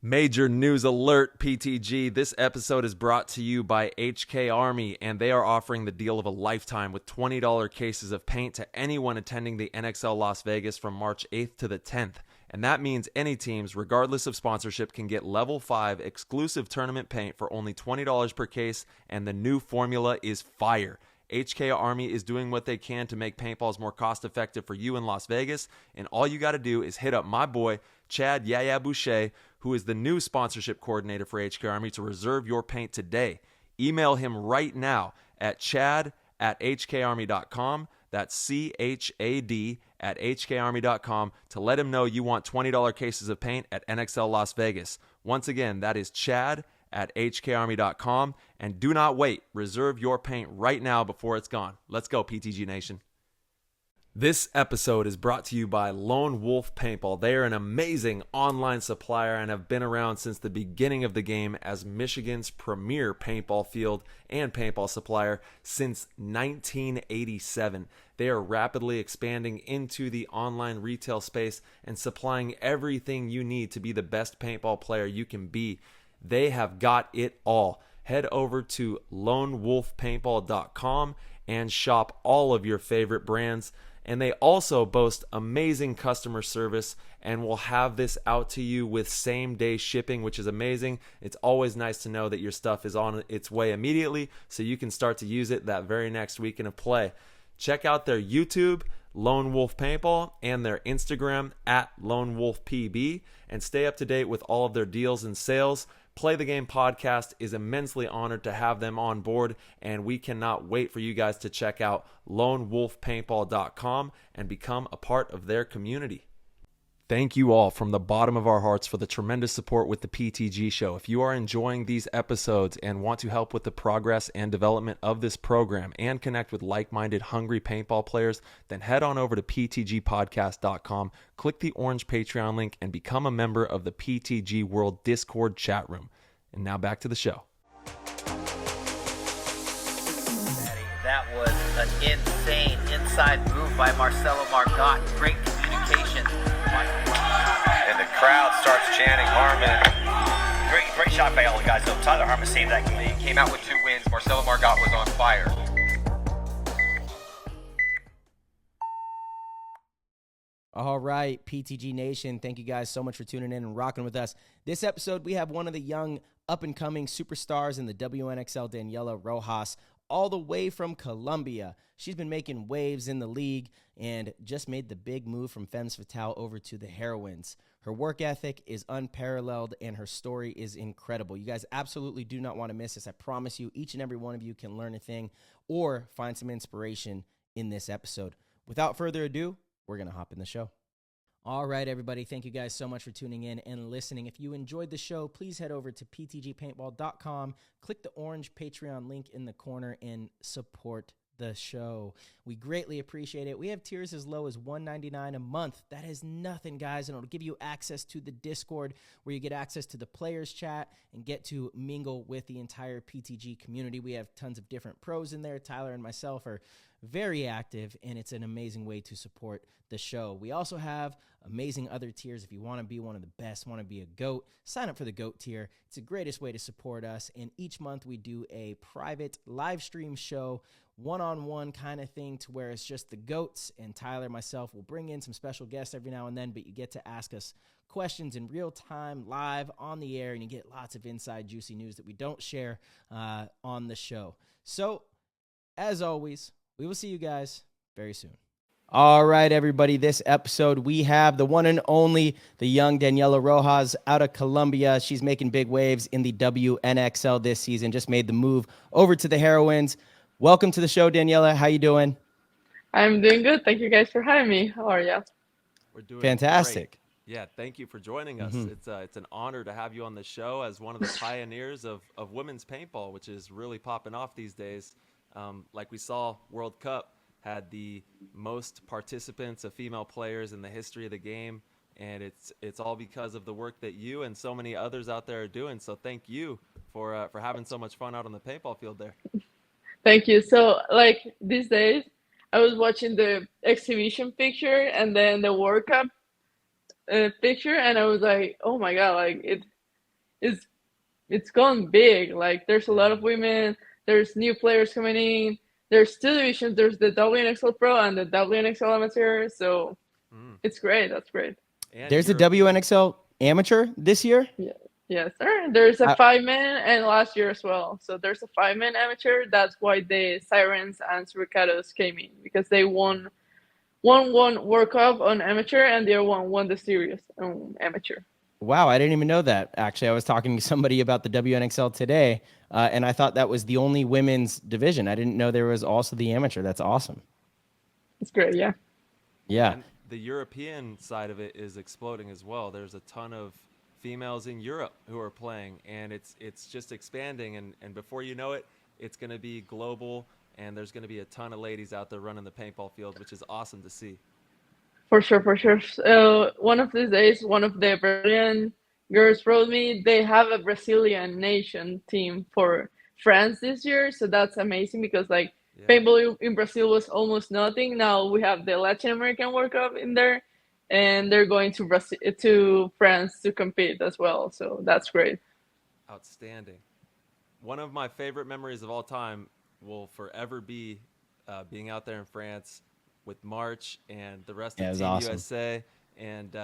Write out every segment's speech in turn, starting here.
Major news alert, PTG. This episode is brought to you by HK Army, and they are offering the deal of a lifetime with $20 cases of paint to anyone attending the NXL Las Vegas from March 8th to the 10th. And that means any teams, regardless of sponsorship, can get Level 5 exclusive tournament paint for only $20 per case, and the new formula is fire. HK Army is doing what they can to make paintballs more cost-effective for you in Las Vegas, and all you got to do is hit up my boy, Chad Yaya Boucher, who is the new sponsorship coordinator for HK Army, to reserve your paint today. Email him right now at chad@hkarmy.com. That's CHAD at hkarmy.com to let him know you want $20 cases of paint at NXL Las Vegas. Once again, that is Chad at hkarmy.com, and do not wait. Reserve your paint right now before it's gone. Let's go, PTG Nation. This episode is brought to you by Lone Wolf Paintball. They are an amazing online supplier and have been around since the beginning of the game as Michigan's premier paintball field and paintball supplier since 1987. They are rapidly expanding into the online retail space and supplying everything you need to be the best paintball player you can be. They have got it all. Head over to lonewolfpaintball.com and shop all of your favorite brands. And they also boast amazing customer service and will have this out to you with same-day shipping, which is amazing. It's always nice to know that your stuff is on its way immediately so you can start to use it that very next weekend of play. Check out their YouTube, Lone Wolf Paintball, and their Instagram at Lone Wolf PB, and stay up to date with all of their deals and sales. Play the Game podcast is immensely honored to have them on board, and we cannot wait for you guys to check out lonewolfpaintball.com and become a part of their community. Thank you all from the bottom of our hearts for the tremendous support with the PTG show. If you are enjoying these episodes and want to help with the progress and development of this program and connect with like-minded, hungry paintball players, then head on over to ptgpodcast.com, click the orange Patreon link, and become a member of the PTG World Discord chat room. And now back to the show. That was an insane inside move by Marcelo Margot. Great communication. And the crowd starts chanting Harmon. Great shot by all the guys. So Tyler Harmon saved that game. He came out with 2 wins. Marcelo Margot was on fire. All right, PTG Nation, thank you guys so much for tuning in and rocking with us. This episode, we have one of the young up-and-coming superstars in the WNXL, Daniela Rojas, all the way from Colombia. She's been making waves in the league and just made the big move from Femmes Fatale over to the Heroines. Her work ethic is unparalleled and her story is incredible. You guys absolutely do not want to miss this. I promise you, each and every one of you can learn a thing or find some inspiration in this episode. Without further ado, we're going to hop in the show. All right, everybody. Thank you guys so much for tuning in and listening. If you enjoyed the show, please head over to ptgpaintball.com, click the orange Patreon link in the corner, and support the show. We greatly appreciate it. We have tiers as low as $1.99 a month. That is nothing, guys, and it'll give you access to the Discord where you get access to the players chat and get to mingle with the entire PTG community. We have tons of different pros in there. Tyler and myself are very active, and it's an amazing way to support the show. We also have amazing other tiers. If you want to be one of the best, want to be a GOAT, sign up for the GOAT tier. It's the greatest way to support us, and each month we do a private live stream show, one-on-one kind of thing, to where it's just the GOATs, and Tyler, myself, will bring in some special guests every now and then, but you get to ask us questions in real time, live, on the air, and you get lots of inside juicy news that we don't share on the show. So, as always, we will see you guys very soon. All right, everybody. This episode, we have the one and only, the young Daniela Rojas out of Colombia. She's making big waves in the WNXL this season. Just made the move over to the Heroines. Welcome to the show, Daniela. How you doing? I'm doing good. Thank you guys for having me. How are you? We're doing fantastic. Great. Yeah, thank you for joining us. It's an honor to have you on the show as one of the pioneers of women's paintball, which is really popping off these days. Like we saw, World Cup had the most participants of female players in the history of the game, and it's all because of the work that you and so many others out there are doing. So thank you for having so much fun out on the paintball field there. Thank you. So, like, these days, I was watching the exhibition picture and then the World Cup picture, and I was like, oh my God, like, it's gone big. Like there's a lot of women. There's new players coming in. There's two divisions. There's the WNXL Pro and the WNXL Amateur. So it's great. That's great. And There's a European. WNXL amateur this year. Yeah. Yes, sir. There's a 5-man and last year as well. So there's a 5-man amateur. That's why the Sirens and Suricatos came in, because they won World Cup on amateur and the other one won the series on amateur. Wow, I didn't even know that. Actually, I was talking to somebody about the WNXL today, and I thought that was the only women's division. I didn't know there was also the amateur. That's awesome. It's great, yeah. Yeah. And the European side of it is exploding as well. There's a ton of females in Europe who are playing, and it's just expanding, and before you know it, it's going to be global, and there's going to be a ton of ladies out there running the paintball field, which is awesome to see. For sure. One of these days, one of the Brazilian girls wrote me, they have a Brazilian nation team for France this year, so that's amazing because like paintball in Brazil was almost nothing. Now we have the Latin American World Cup in there, and they're going to France to compete as well. So that's great. Outstanding. One of my favorite memories of all time will forever be being out there in France with March and the rest of Team awesome. USA, and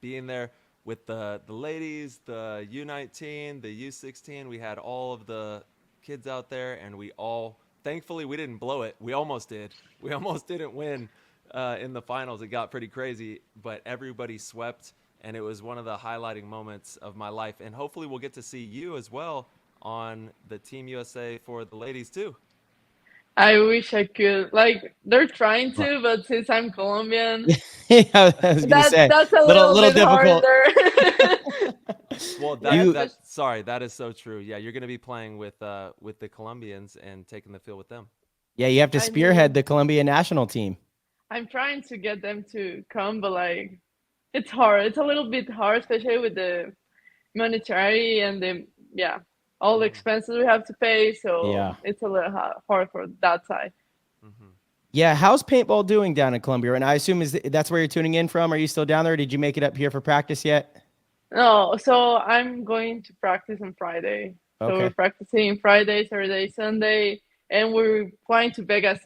being there with the ladies, the U19, the U16. We had all of the kids out there, and we all, thankfully, we didn't blow it. We almost did. We almost didn't win in the finals. It got pretty crazy, but everybody swept, and it was one of the highlighting moments of my life. And hopefully we'll get to see you as well on the Team USA for the ladies too. I wish I could. Like they're trying to, but since I'm Colombian, I was gonna say, that's a little bit difficult. harder. Well, that is so true. Yeah, you're going to be playing with the Colombians and taking the field with them. Yeah, you have to spearhead the Colombia national team. I'm trying to get them to come, but like it's hard. It's a little bit hard, especially with the monetary and all the expenses we have to pay. So it's a little hard for that side. Mm-hmm. Yeah, how's paintball doing down in Colombia? And I assume that's where you're tuning in from. Are you still down there? Or did you make it up here for practice yet? No, so I'm going to practice on Friday. Okay. So we're practicing Friday, Saturday, Sunday, and we're flying to Vegas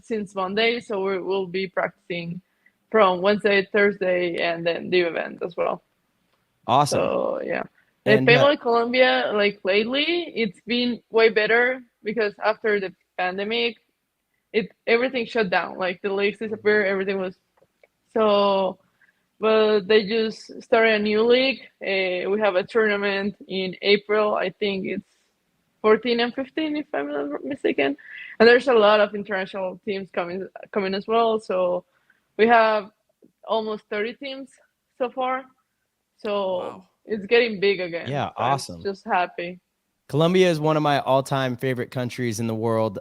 since Monday. So we'll be practicing from Wednesday, Thursday, and then the event as well. Awesome. So yeah, and paintball in Colombia, like lately, it's been way better because after the pandemic, everything shut down. Like the leagues disappeared, everything was so. But they just started a new league. We have a tournament in April. I think it's 14 and 15, if I'm not mistaken. And there's a lot of international teams coming as well. So we have almost 30 teams so far. So it's getting big again. Yeah, awesome. I'm just happy. Colombia is one of my all-time favorite countries in the world.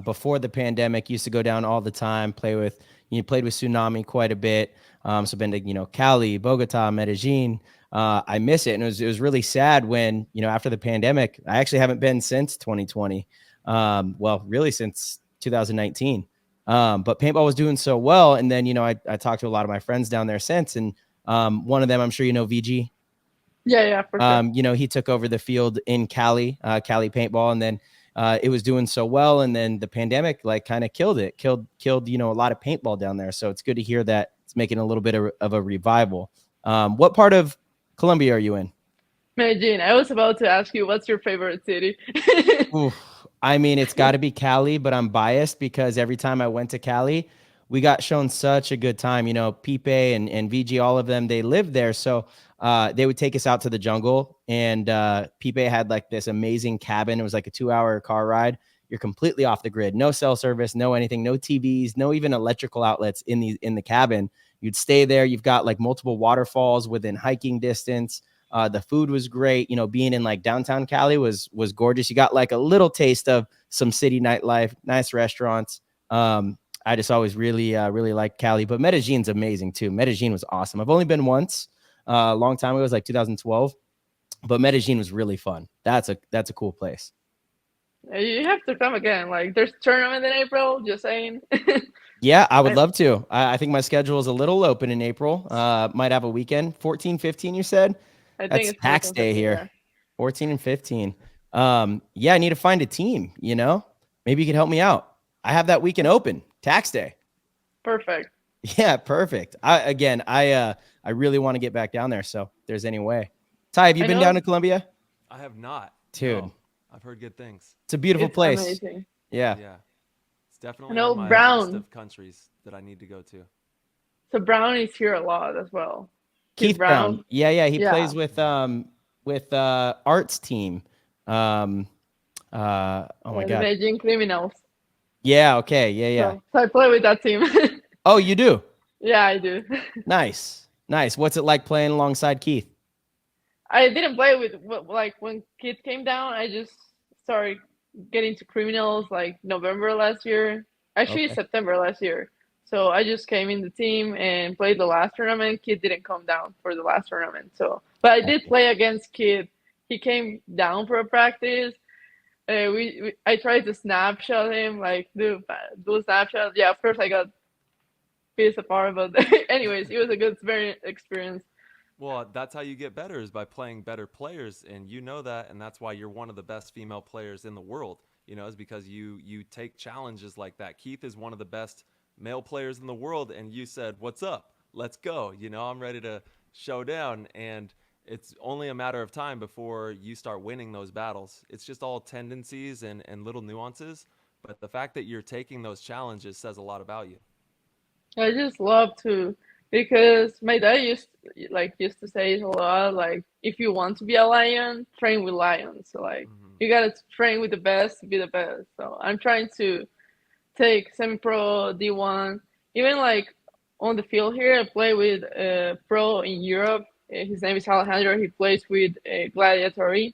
Before the pandemic, used to go down all the time, played with Tsunami quite a bit. So been to, Cali, Bogota, Medellin. I miss it. And it was really sad when, after the pandemic, I actually haven't been since 2020. Well, really since 2019. But paintball was doing so well. And then, I talked to a lot of my friends down there since, and one of them, I'm sure VG. Yeah, for sure. He took over the field in Cali paintball, and then it was doing so well, and then the pandemic kind of killed a lot of paintball down there. So it's good to hear that it's making a little bit of a revival. What part of Colombia are you in? Medellin. I was about to ask you, what's your favorite city? Oof. I mean, it's got to be Cali, but I'm biased because every time I went to Cali, we got shown such a good time. Pipe and VG, all of them, they lived there. So they would take us out to the jungle, and Pipe had this amazing cabin. It was like a 2-hour car ride. You're completely off the grid, no cell service, no anything, no TVs, no even electrical outlets in the cabin. You'd stay there. You've got multiple waterfalls within hiking distance. The food was great. Being in downtown Cali was gorgeous. You got a little taste of some city nightlife, nice restaurants. I just always really liked Cali, but Medellin's amazing too. Medellin was awesome. I've only been once, a long time ago. It was 2012, but Medellin was really fun. That's a cool place. You have to come again. There's tournament in April, just saying. Yeah, I would love to. I think my schedule is a little open in April. Might have a weekend. 14, 15, you said? I think That's it's tax day here. 14 and 15. Yeah, I need to find a team, you know? Maybe you could help me out. I have that weekend open, tax day. Perfect. Yeah, perfect. I really want to get back down there, so if there's any way. Ty, have you been down to Colombia? I have not. Dude. No, I've heard good things. It's a beautiful place. Amazing. Yeah. Yeah. It's definitely on my list of countries that I need to go to. So Brown is here a lot as well. Keith Brown. Yeah. He plays with Art's team. Oh my God. The Beijing Criminals. Yeah. Okay. Yeah. So I play with that team. Oh, you do? Yeah, I do. Nice. What's it like playing alongside Keith? I didn't play with, like, when Keith came down, I just started getting to Criminals like November last year. Actually, September last year. So I just came in the team and played the last tournament. Keith didn't come down for the last tournament. But I did play against Keith. He came down for a practice. I tried to snapshot him, like do snapshots. Yeah, of course I got pissed apart, but anyways, it was a good experience. Well, that's how you get better, is by playing better players, and you know that, and that's why you're one of the best female players in the world. You know, is because you take challenges like that. Keith is one of the best male players in the world, and you said, "What's up? Let's go." You know, I'm ready to show down, and it's only a matter of time before you start winning those battles. It's just all tendencies and little nuances, but the fact that you're taking those challenges says a lot about you. I just love to, because my dad used to say it a lot, like, if you want to be a lion, train with lions. So like, you gotta train with the best to be the best. So I'm trying to take semi-pro, D1, even like on the field here. I play with a pro in Europe. His name is Alejandro. He plays with Gladiatory.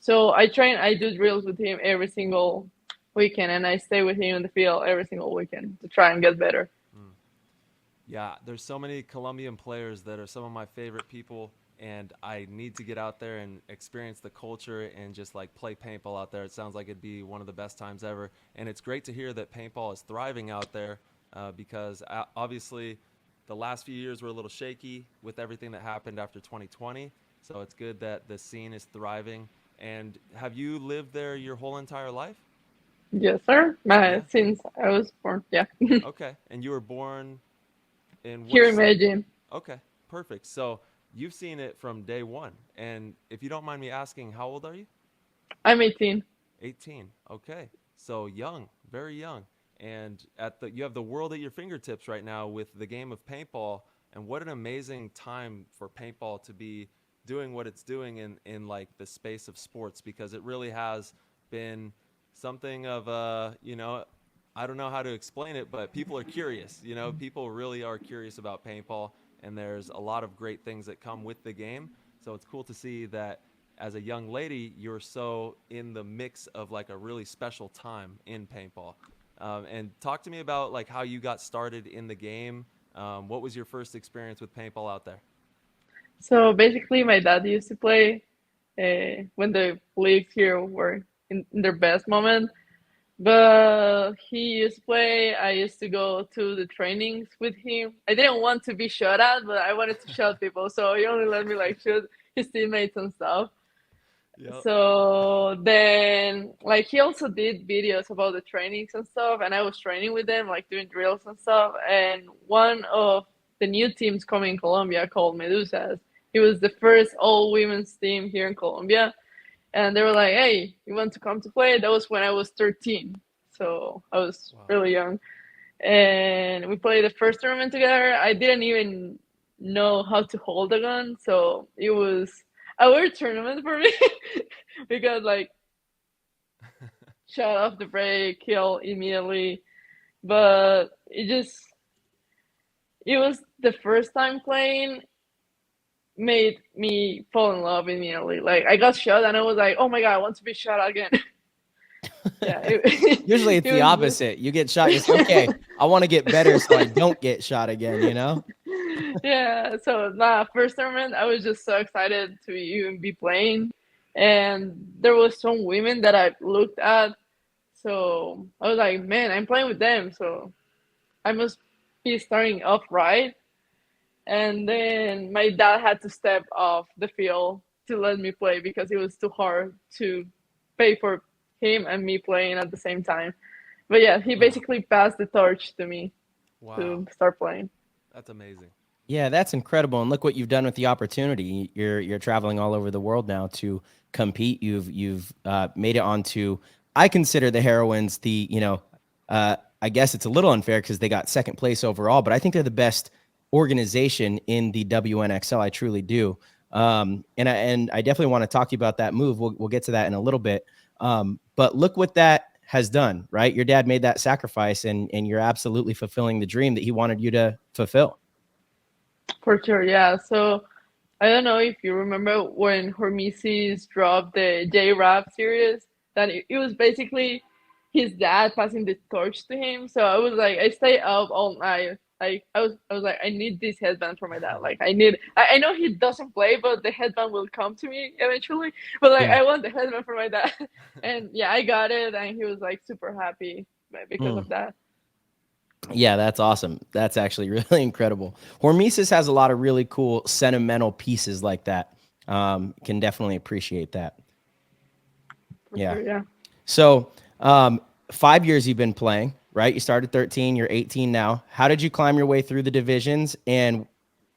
So I do drills with him every single weekend, and I stay with him in the field every single weekend to try and get better. Yeah, there's so many Colombian players that are some of my favorite people, and I need to get out there and experience the culture and just like play paintball out there. It sounds like it'd be one of the best times ever, and it's great to hear that paintball is thriving out there, because obviously the last few years were a little shaky with everything that happened after 2020, so it's good that the scene is thriving. And have you lived there your whole entire life? Yes, sir. Since I was born, yeah. Okay, and you were born here in Medellin. Okay, perfect. So you've seen it from day one. And if you don't mind me asking, how old are you? I'm 18. 18. Okay. So young, very young. And you have the world at your fingertips right now with the game of paintball. And what an amazing time for paintball to be doing what it's doing in like the space of sports, because it really has been something of I don't know how to explain it, but people are curious. You know, people really are curious about paintball, and there's a lot of great things that come with the game. So it's cool to see that as a young lady, you're so in the mix of like a really special time in paintball. And talk to me about like how you got started in the game. What was your first experience with paintball out there? So basically, my dad used to play when the leagues here were in their best moment. But he used to play. I used to go to the trainings with him. I didn't want to be shot at, but I wanted to shoot people. So he only let me like shoot his teammates and stuff. Yep. So then, like, he also did videos about the trainings and stuff, and I was training with them, like doing drills and stuff. And one of the new teams coming in Colombia called Medusas. It was the first all-women's team here in Colombia. And they were like, hey, you want to come to play? That was when I was 13. So I was really young. And we played the first tournament together. I didn't even know how to hold a gun. So it was a weird tournament for me because, like, shot off the break, kill immediately. But it was the first time playing, made me fall in love immediately. Like, I got shot and I was like, oh my God, I want to be shot again. Usually it's the opposite. You get shot, you say, okay, I want to get better so I don't get shot again, you know? Yeah, so first tournament, I was just so excited to even be playing. And there was some women that I looked at. So I was like, man, I'm playing with them. So I must be starting off right. And then my dad had to step off the field to let me play because it was too hard to pay for him and me playing at the same time. But yeah, he basically passed the torch to me to start playing. That's amazing. Yeah, that's incredible. And look what you've done with the opportunity. You're traveling all over the world now to compete. You've made it onto, I consider the Heroines I guess it's a little unfair because they got second place overall, but I think they're the best organization in the WNXL. I truly do. And I definitely want to talk to you about that move. We'll get to that in a little bit. But look what that has done, right? Your dad made that sacrifice, and you're absolutely fulfilling the dream that he wanted you to fulfill. For sure, yeah. So I don't know if you remember when Hormesis dropped the J-Rap series, that it was basically his dad passing the torch to him. So I was like, I stayed up all night. Like I was like, I need this headband for my dad. Like I know he doesn't play, but the headband will come to me eventually. But like I want the headband for my dad. And yeah, I got it, and he was like super happy because of that. Yeah, that's awesome. That's actually really incredible. Hormesis has a lot of really cool sentimental pieces like that. Can definitely appreciate that. For sure, yeah. So 5 years you've been playing, right? You started 13, you're 18 now. How did you climb your way through the divisions? And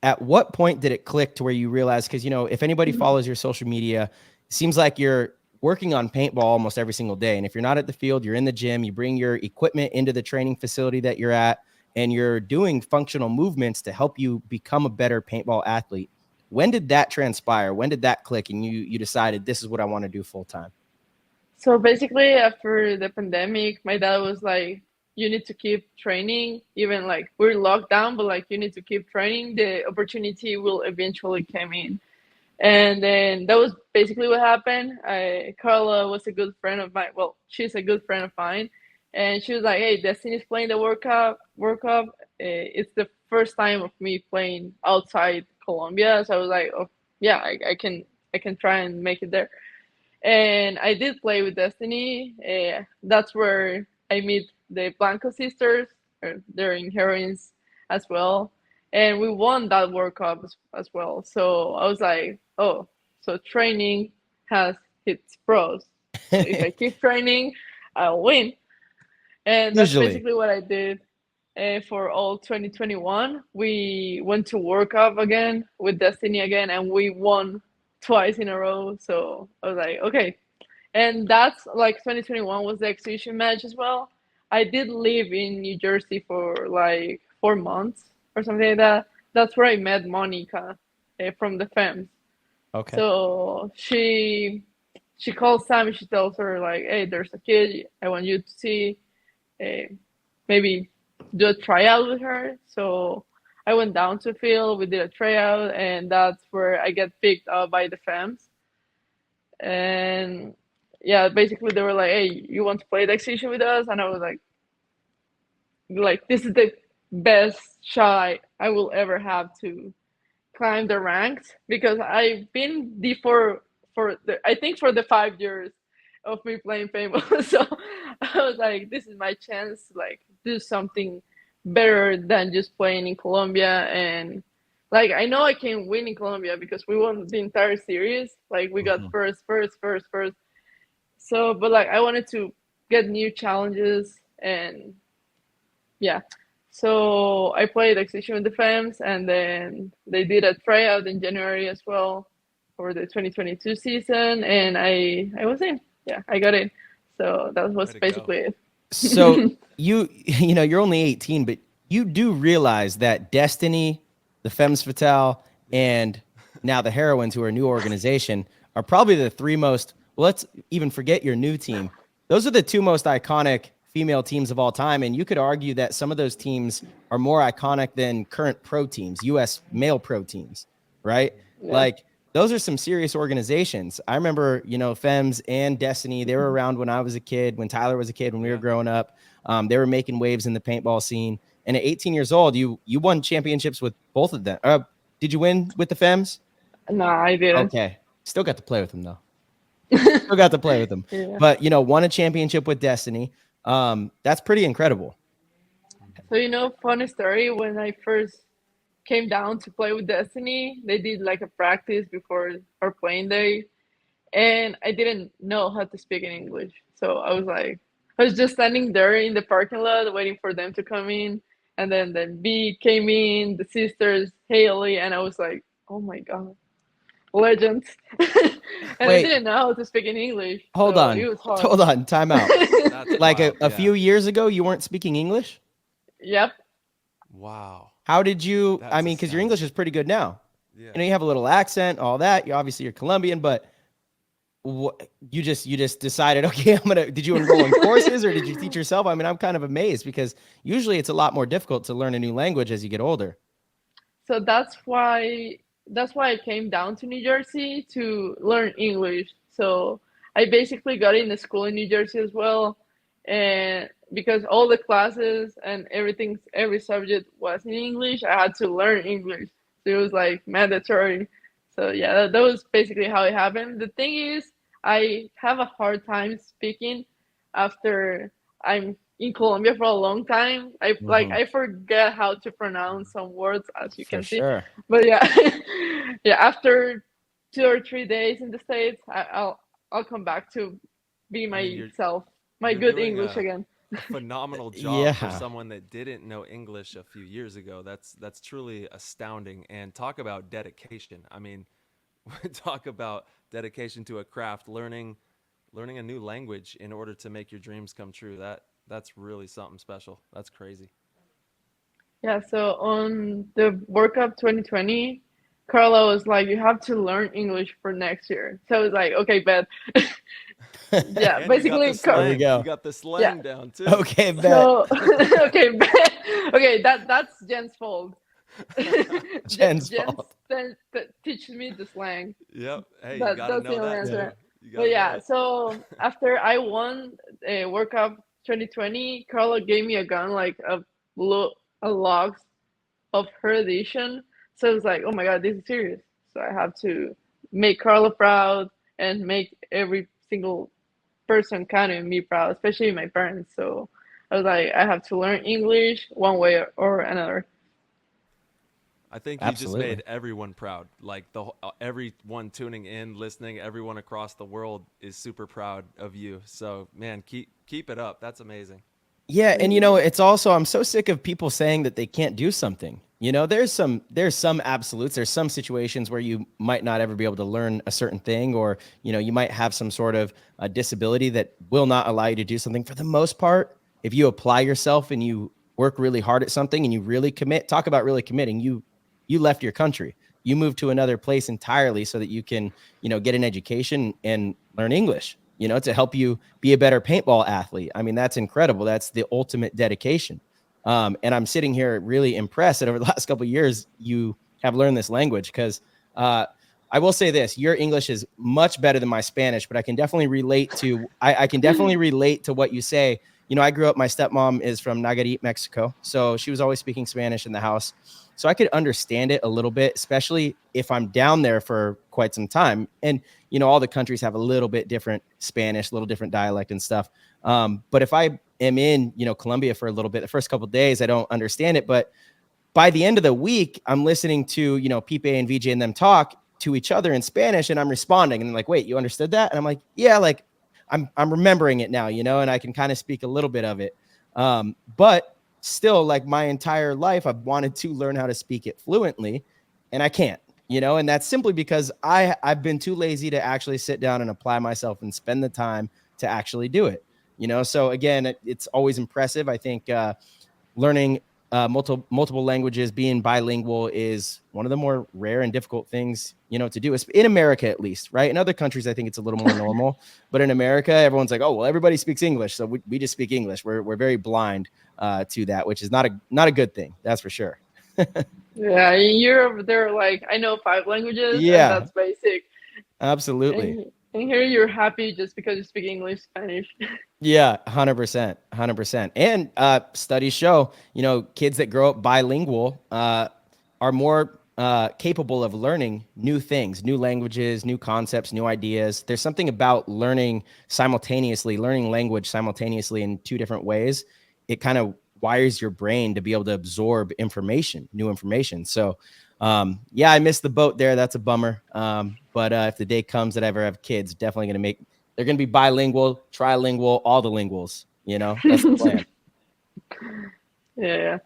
at what point did it click to where you realized, because, if anybody follows your social media, it seems like you're working on paintball almost every single day. And if you're not at the field, you're in the gym, you bring your equipment into the training facility that you're at, and you're doing functional movements to help you become a better paintball athlete. When did that transpire? When did that click and you decided this is what I want to do full time? So basically after the pandemic, my dad was like, you need to keep training, even like we're locked down, but like you need to keep training. The opportunity will eventually come in. And then that was basically what happened. Carla was a good friend of mine. Well, she's a good friend of mine. And she was like, hey, Destiny's playing the World Cup. It's the first time of me playing outside Colombia. So I was like, oh, yeah, I can try and make it there. And I did play with Destiny. That's where I meet the Blanco sisters. They're in Heroines as well. And we won that World Cup as well. So I was like, oh, so training has its pros. So if I keep training, I'll win. And that's basically what I did for all 2021. We went to World Cup again with Destiny again, and we won twice in a row. So I was like, okay. And that's like 2021 was the exhibition match as well. I did live in New Jersey for like 4 months or something like that. That's where I met Monica from the Femmes. Okay. So she calls Sam and she tells her like, hey, there's a kid I want you to see. Maybe do a tryout with her. So I went down to field, we did a tryout, and that's where I get picked up by the Femmes. And yeah, basically they were like, hey, you want to play the exhibition with us? And I was like, this is the best shot I will ever have to climb the ranks, because I've been for the 5 years of me playing paintball. So I was like, this is my chance to like do something better than just playing in Colombia. And like I know I can win in Colombia because we won the entire series. Like we got first. So but like I wanted to get new challenges, and yeah. So I played exhibition with the Femmes, and then they did a tryout in January as well for the 2022 season, and I was in. Yeah, I got in. So that was basically it. So you're only 18, but you do realize that Destiny, the Femmes Fatale, and now the Heroines, who are a new organization, are probably the three most, well, let's even forget your new team. Those are the two most iconic female teams of all time. And you could argue that some of those teams are more iconic than current pro teams, U.S. male pro teams, right? Yeah. Like, those are some serious organizations. I remember, Femmes and Destiny, they were around when I was a kid, when Tyler was a kid, when we were growing up. They were making waves in the paintball scene. And at 18 years old, you won championships with both of them. Did you win with the Femmes? No, I didn't. Okay. Still got to play with them, though. Still got to play with them. Yeah. But, won a championship with Destiny. That's pretty incredible. So, funny story, when I first came down to play with Destiny. They did like a practice before our playing day, and I didn't know how to speak in English. So I was just standing there in the parking lot waiting for them to come in, and then B came in, the sisters, Haley, and I was like, oh my god, legends. And I Wait, didn't know how to speak in English, hold so on. it was hard. Hold on. Time out. That's Like wild, a yeah. few years ago, you weren't speaking English? Yep. Wow. How did you, That's I mean, because your astounding. English is pretty good now. Yeah. You know, you have a little accent, all that. You're Colombian, but you just decided, okay, did you enroll in courses or did you teach yourself? I mean, I'm kind of amazed because usually it's a lot more difficult to learn a new language as you get older. So that's why I came down to New Jersey to learn English. So I basically got in the school in New Jersey as well, and because all the classes and every subject was in English, I had to learn English. So it was like mandatory. So yeah, that was basically how it happened. The thing is, I have a hard time speaking after I'm in Colombia for a long time. I forget how to pronounce some words, as you For can see. sure. But yeah, yeah. After 2 or 3 days in the States, I'll come back to be I mean, myself, my you're good doing English again. a phenomenal job for Yeah. someone that didn't know English a few years ago. That's truly astounding. And talk about dedication. I mean, talk about dedication to a craft, learning a new language in order to make your dreams come true. That's really something special. That's crazy. Yeah. So on the World Cup 2020, Carla was like, "You have to learn English for next year." So I was like, "Okay, bet." Yeah, And basically, you got the slang. There you go. You got the slang down too. Okay, bet. so okay, bet. Okay, that's Jen's fault. Jen's Jen fault. teaches me the slang. Yep. Hey, you That, gotta that's the know only that answer. too. You But gotta know yeah, it. so after I won World Cup 2020, Carla gave me a gun, like a logs of her edition. So I was like, oh my god, this is serious. So I have to make Carla proud and make every single person counting me proud, especially my parents. So I was like, I have to learn English one way or another. I think you just Absolutely. made everyone proud. Like everyone tuning in, listening, everyone across the world is super proud of you. So, man, keep it up. That's amazing. Yeah, and you know, it's also I'm so sick of people saying that they can't do something. You know, there's some absolutes. There's some situations where you might not ever be able to learn a certain thing, or you know, you might have some sort of a disability that will not allow you to do something. For the most part, if you apply yourself and you work really hard at something and you really commit, talk about really committing. You left your country. You moved to another place entirely so that you can, you know, get an education and learn English, you know, to help you be a better paintball athlete. I mean, that's incredible. That's the ultimate dedication. And I'm sitting here really impressed that over the last couple of years, you have learned this language because I will say this, your English is much better than my Spanish, but I can definitely relate to, I can definitely relate to what you say. You know, I grew up, my stepmom is from Nayarit, Mexico. So she was always speaking Spanish in the house. So I could understand it a little bit, especially if I'm down there for quite some time. And, you know, all the countries have a little bit different Spanish, a little different dialect and stuff. But if I am in, you know, Colombia for a little bit, the first couple of days, I don't understand it. But by the end of the week, I'm listening to, you know, Pipe and VJ and them talk to each other in Spanish and I'm responding. And I'm like, wait, you understood that? And I'm like, yeah, like I'm remembering it now, you know, and I can kind of speak a little bit of it. But still, like my entire life, I've wanted to learn how to speak it fluently and I can't, you know, and that's simply because I've been too lazy to actually sit down and apply myself and spend the time to actually do it, you know? So again, it's always impressive. I think learning multiple languages, being bilingual is one of the more rare and difficult things, you know, to do in America, at least, right? In other countries, I think it's a little more normal, but in America, everyone's like, oh, well, everybody speaks English. So we just speak English. We're very blind to that, which is not a good thing. That's for sure. Yeah, in Europe, they're like, I know 5 languages, Yeah. and that's basic. Absolutely. And here you're happy just because you speak English, Spanish. Yeah, 100%. And studies show, you know, kids that grow up bilingual are more capable of learning new things, new languages, new concepts, new ideas. There's something about learning language simultaneously in 2 different ways. It kind of wires your brain to be able to absorb new information. So, yeah, I missed the boat there. That's a bummer. But if the day comes that I ever have kids, definitely they're going to be bilingual, trilingual, all the linguals, that's the plan. Yeah.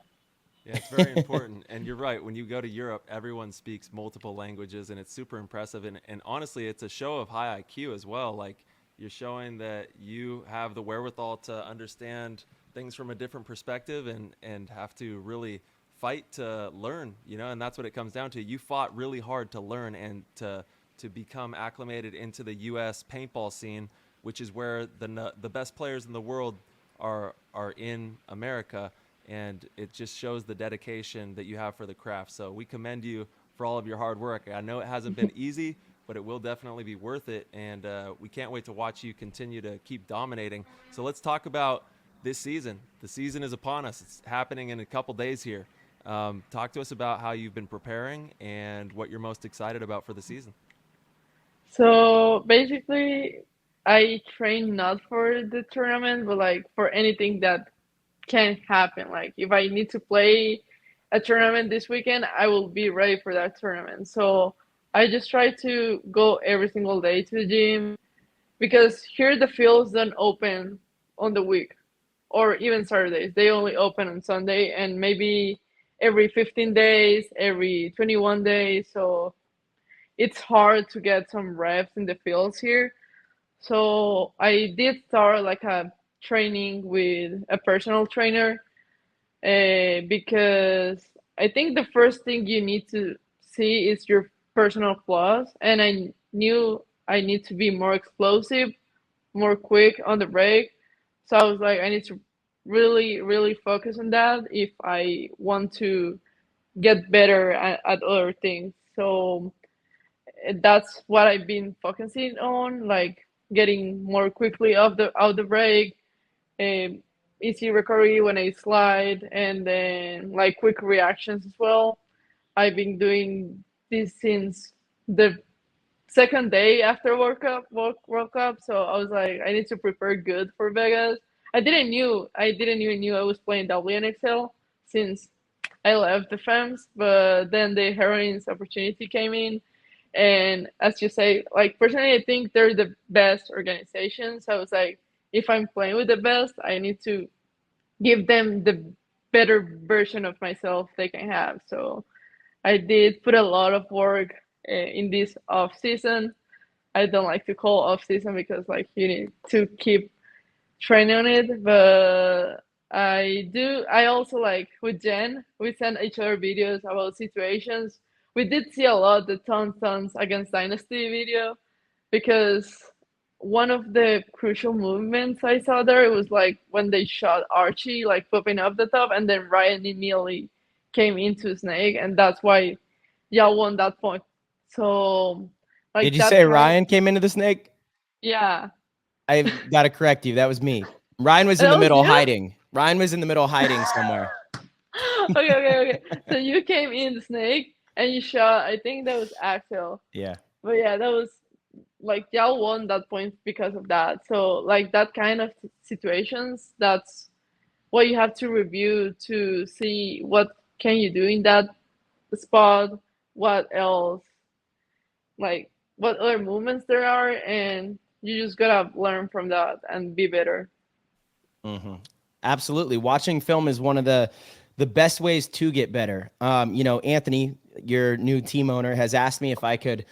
Yeah, it's very important. And you're right. When you go to Europe, everyone speaks multiple languages, and it's super impressive. And honestly, it's a show of high IQ as well. Like, you're showing that you have the wherewithal to understand things from a different perspective and have to really fight to learn, and that's what it comes down to. You fought really hard to learn and to become acclimated into the U.S. paintball scene, which is where the best players in the world are in America. And it just shows the dedication that you have for the craft. So we commend you for all of your hard work. I know it hasn't been easy, but it will definitely be worth it. And we can't wait to watch you continue to keep dominating. So let's talk about this season. The season is upon us. It's happening in a couple days here. Talk to us about how you've been preparing and what you're most excited about for the season. So basically, I train not for the tournament, but like for anything that can happen. Like if I need to play a tournament this weekend, I will be ready for that tournament. So I just try to go every single day to the gym because here the fields don't open on the week or even Saturdays. They only open on Sunday and maybe every 15 days, every 21 days. So it's hard to get some reps in the fields here. So I did start like a training with a personal trainer because I think the first thing you need to see is your personal flaws. And I knew I need to be more explosive, more quick on the break. So I was like, I need to really, really focus on that if I want to get better at other things. So that's what I've been focusing on, like getting more quickly out the break, easy recovery when I slide, and then like quick reactions as well. I've been doing this since the second day after World Cup. So I was like, I need to prepare good for Vegas. I didn't even knew I was playing WNXL since I left the FEMS, but then the Heroines opportunity came in. And as you say, like personally, I think they're the best organization. So I was like, if I'm playing with the best, I need to give them the better version of myself they can have. So I did put a lot of work in this off season. I don't like to call off season because like you need to keep training on it, but I do. I also like with Jen, we send each other videos about situations. We did see a lot the tons against Dynasty video because one of the crucial movements I saw there, it was like when they shot Archie, like popping up the top, and then Ryan immediately came into Snake, and that's why y'all won that point. So, like, did you say Ryan came into the Snake? Yeah. I've got to correct you. That was me. Ryan was in the middle hiding. Ryan was in the middle hiding somewhere. Okay. So you came in the Snake and you shot, I think that was Axel. Yeah. But yeah, that was like y'all won that point because of that. So like that kind of situations, that's what you have to review to see what can you do in that spot, what else, like what other movements there are, and you just gotta learn from that and be better. Mm-hmm. Absolutely. Watching film is one of the best ways to get better. Anthony, your new team owner, has asked me if I could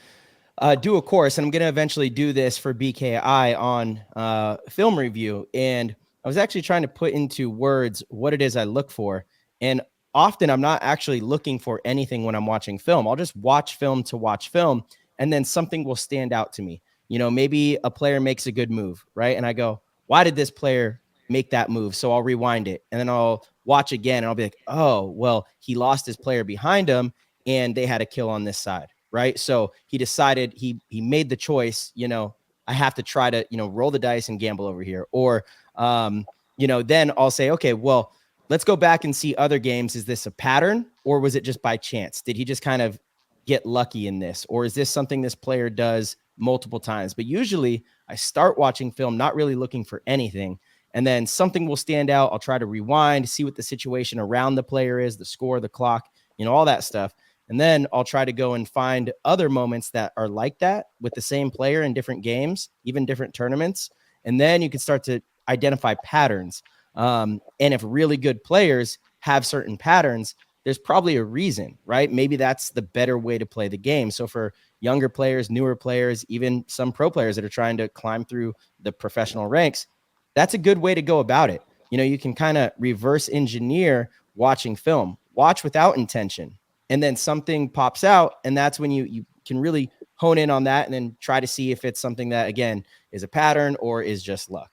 do a course, and I'm going to eventually do this for BKI on film review. And I was actually trying to put into words what it is I look for. And often I'm not actually looking for anything when I'm watching film. I'll just watch film to watch film, and then something will stand out to me. Maybe a player makes a good move, right? And I go, why did this player make that move? So I'll rewind it, and then I'll watch again, and I'll be like, oh, well, he lost his player behind him, and they had a kill on this side, right? So he decided he made the choice, I have to try to, roll the dice and gamble over here. Or, then I'll say, okay, well, let's go back and see other games. Is this a pattern, or was it just by chance? Did he just kind of get lucky in this? Or is this something this player does multiple times? But usually I start watching film, not really looking for anything. And then something will stand out. I'll try to rewind, see what the situation around the player is, the score, the clock, all that stuff. And then I'll try to go and find other moments that are like that with the same player in different games, even different tournaments. And then you can start to identify patterns. And if really good players have certain patterns, there's probably a reason, right? Maybe that's the better way to play the game. So for younger players, newer players, even some pro players that are trying to climb through the professional ranks, that's a good way to go about it. You can kind of reverse engineer watching film, watch without intention, and then something pops out. And that's when you can really hone in on that and then try to see if it's something that, again, is a pattern or is just luck.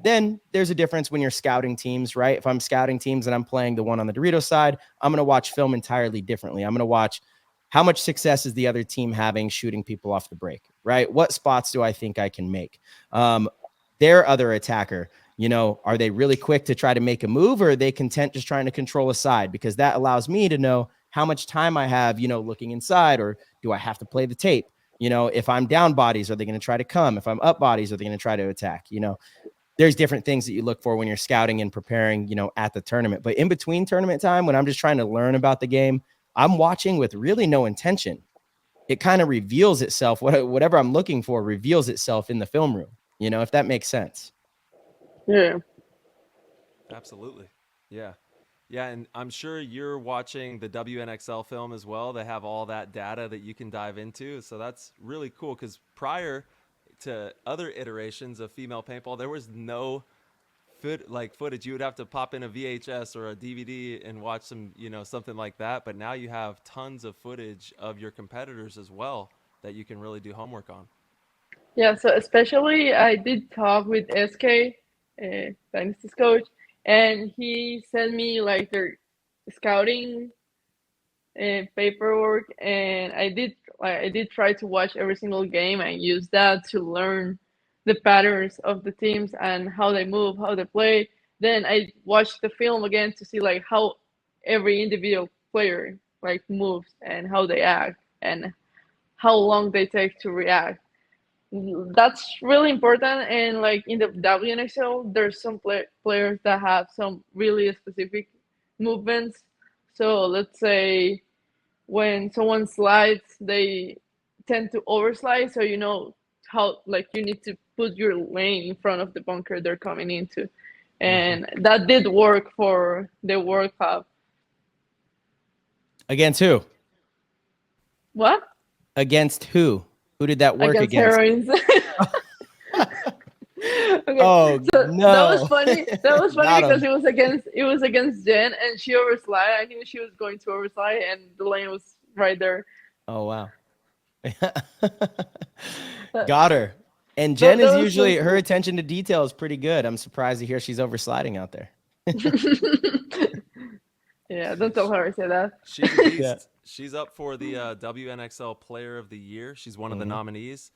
Then there's a difference when you're scouting teams, right? If I'm scouting teams and I'm playing the one on the Doritos side, I'm going to watch film entirely differently. I'm going to watch how much success is the other team having shooting people off the break, right? What spots do I think I can make? Their other attacker, are they really quick to try to make a move, or are they content just trying to control a side? Because that allows me to know how much time I have, looking inside, or do I have to play the tape? If I'm down bodies, are they going to try to come? If I'm up bodies, are they going to try to attack? There's different things that you look for when you're scouting and preparing, at the tournament. But in between tournament time, when I'm just trying to learn about the game, I'm watching with really no intention. It kind of reveals itself. Whatever I'm looking for reveals itself in the film room, if that makes sense. Yeah. Absolutely. Yeah. Yeah, and I'm sure you're watching the WNXL film as well. They have all that data that you can dive into. So that's really cool, because prior to other iterations of female paintball, there was no footage. You would have to pop in a VHS or a DVD and watch some, something like that. But now you have tons of footage of your competitors as well that you can really do homework on. Yeah, so especially I did talk with SK, Dynasty coach, and he sent me like their scouting paperwork, and I did try to watch every single game and use that to learn the patterns of the teams and how they move, how they play. Then I watched the film again to see like how every individual player like moves and how they act and how long they take to react. That's really important. And like in the WNXL, there's some players that have some really specific movements. So let's say when someone slides, they tend to overslide. So how like you need to put your lane in front of the bunker they're coming into, and that did work for the World Cup. Against who? What? Against who? Who did that work against? Heroines. Okay, oh so no! That was funny. That was funny because it was against Jen, and she overslid. I knew she was going to overslide, and the lane was right there. Oh wow! Got her. And Jen is usually her attention to detail is pretty good. I'm surprised to hear she's oversliding out there. Yeah, don't tell her I said that. She's a beast. Yeah. She's up for the WNXL Player of the Year. She's one of the nominees.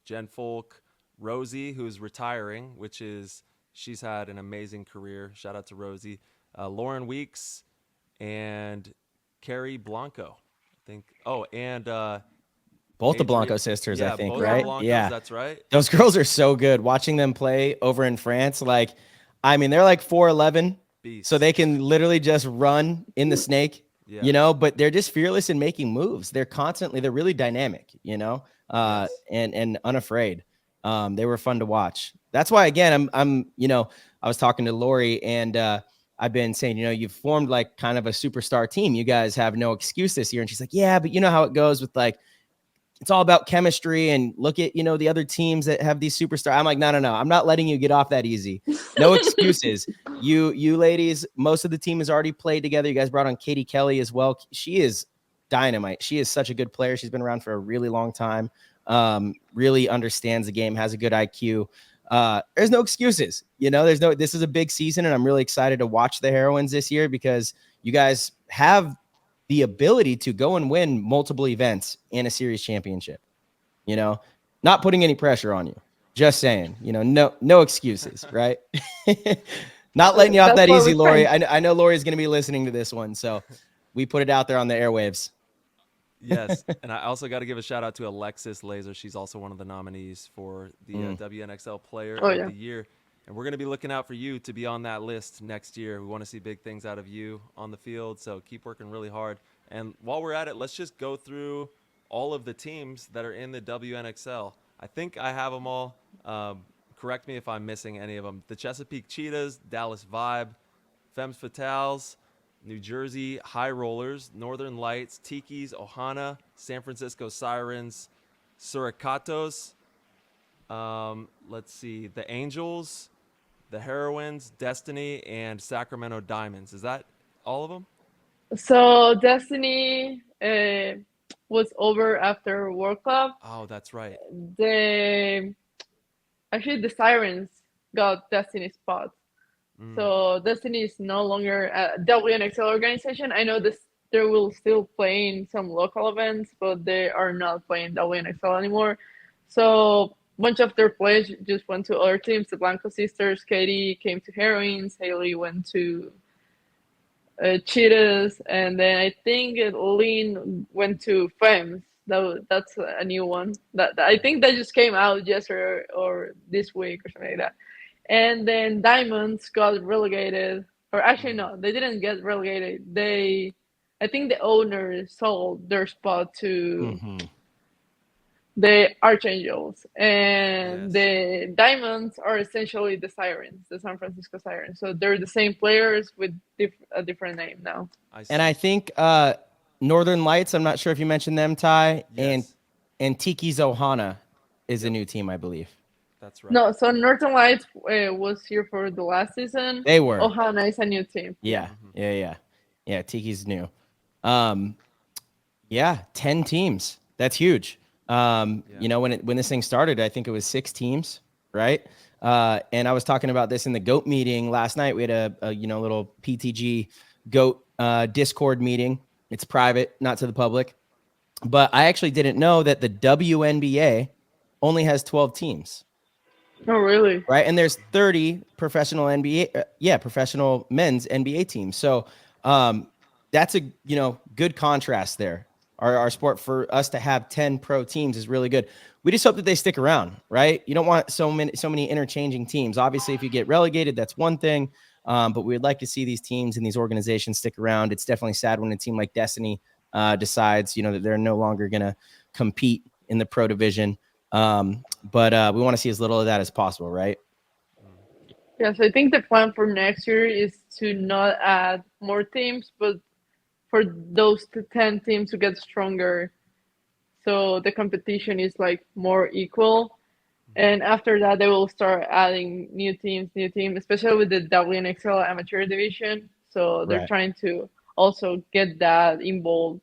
Jen Folk, Rosie, who's retiring, she's had an amazing career. Shout out to Rosie. Lauren Weeks and Carrie Blanco, I think. Oh, and both the Blanco sisters, I think, both right? The Blancos, yeah, that's right. Those girls are so good. Watching them play over in France, they're like 4'11", so they can literally just run in the snake. Yeah. But they're just fearless in making moves. They're really dynamic, yes. and unafraid. They were fun to watch. That's why, again, I'm I was talking to Lori, and I've been saying, you've formed like kind of a superstar team. You guys have no excuse this year. And she's like, yeah, but you know how it goes with like, it's all about chemistry, and look at, the other teams that have these superstars. I'm like, no. I'm not letting you get off that easy. No excuses. You ladies, most of the team has already played together. You guys brought on Katie Kelly as well. She is dynamite. She is such a good player. She's been around for a really long time. Really understands the game, has a good IQ. There's no excuses. This is a big season, and I'm really excited to watch the Heroines this year because you guys have the ability to go and win multiple events in a series championship. Not putting any pressure on you, just saying, no excuses, right? Not letting you off that easy, Lori. I know Lori's going to be listening to this one, so we put it out there on the airwaves. Yes, and I also got to give a shout out to Alexis Laser. She's also one of the nominees for the WNXL Player of the Year. And we're going to be looking out for you to be on that list next year. We want to see big things out of you on the field, so keep working really hard. And while we're at it, let's just go through all of the teams that are in the WNXL. I think I have them all. Correct me if I'm missing any of them. The Chesapeake Cheetahs, Dallas Vibe, Femmes Fatales, New Jersey High Rollers, Northern Lights, Tikis, Ohana, San Francisco Sirens, Suricatos, let's see, the Angels, the Heroines, Destiny, and Sacramento Diamonds. Is that all of them? So Destiny was over after World Cup. Oh, that's right. Actually, the Sirens got Destiny spots. So Destiny is no longer a WNXL organization. I know this they will still play in some local events, but they are not playing WNXL anymore. So a bunch of their players just went to other teams. The Blanco sisters, Katie came to Heroines, Haley went to Cheetahs, and then I think Lynn went to Femmes. That's a new one. That I think that just came out yesterday or this week or something like that. And then Diamonds got relegated, or actually no, they didn't get relegated. I think the owner sold their spot to the Archangels, and the Diamonds are essentially the Sirens, the San Francisco Sirens. So they're the same players with a different name now. And I think Northern Lights, I'm not sure if you mentioned them, Ty, and Tiki's Ohana is a new team, I believe. That's right. No, so Northern Lights was here for the last season. They were. Ohana is a new team. Yeah. Tiki's new. 10 teams. That's huge. You know, when this thing started, I think it was 6 teams, right? And I was talking about this in the GOAT meeting last night. We had a little PTG GOAT Discord meeting. It's private, not to the public. But I actually didn't know that the WNBA only has 12 teams. Oh, really? Right. And there's 30 professional NBA, professional men's NBA teams. So that's a, good contrast there. Our sport, for us to have 10 pro teams is really good. We just hope that they stick around, right? You don't want so many interchanging teams. Obviously, if you get relegated, that's one thing. But we'd like to see these teams and these organizations stick around. It's definitely sad when a team like Destiny decides, that they're no longer going to compete in the pro division. But we want to see as little of that as possible, right? Yes, I think the plan for next year is to not add more teams, but for those 10 teams to get stronger, so the competition is like more equal. And after that, they will start adding new teams, especially with the WNXL amateur division. So they're trying to also get that involved.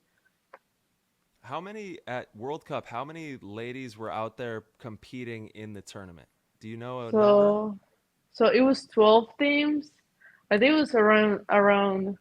How many at World Cup? How many ladies were out there competing in the tournament? Do you know a number? So it was 12 teams. I think it was around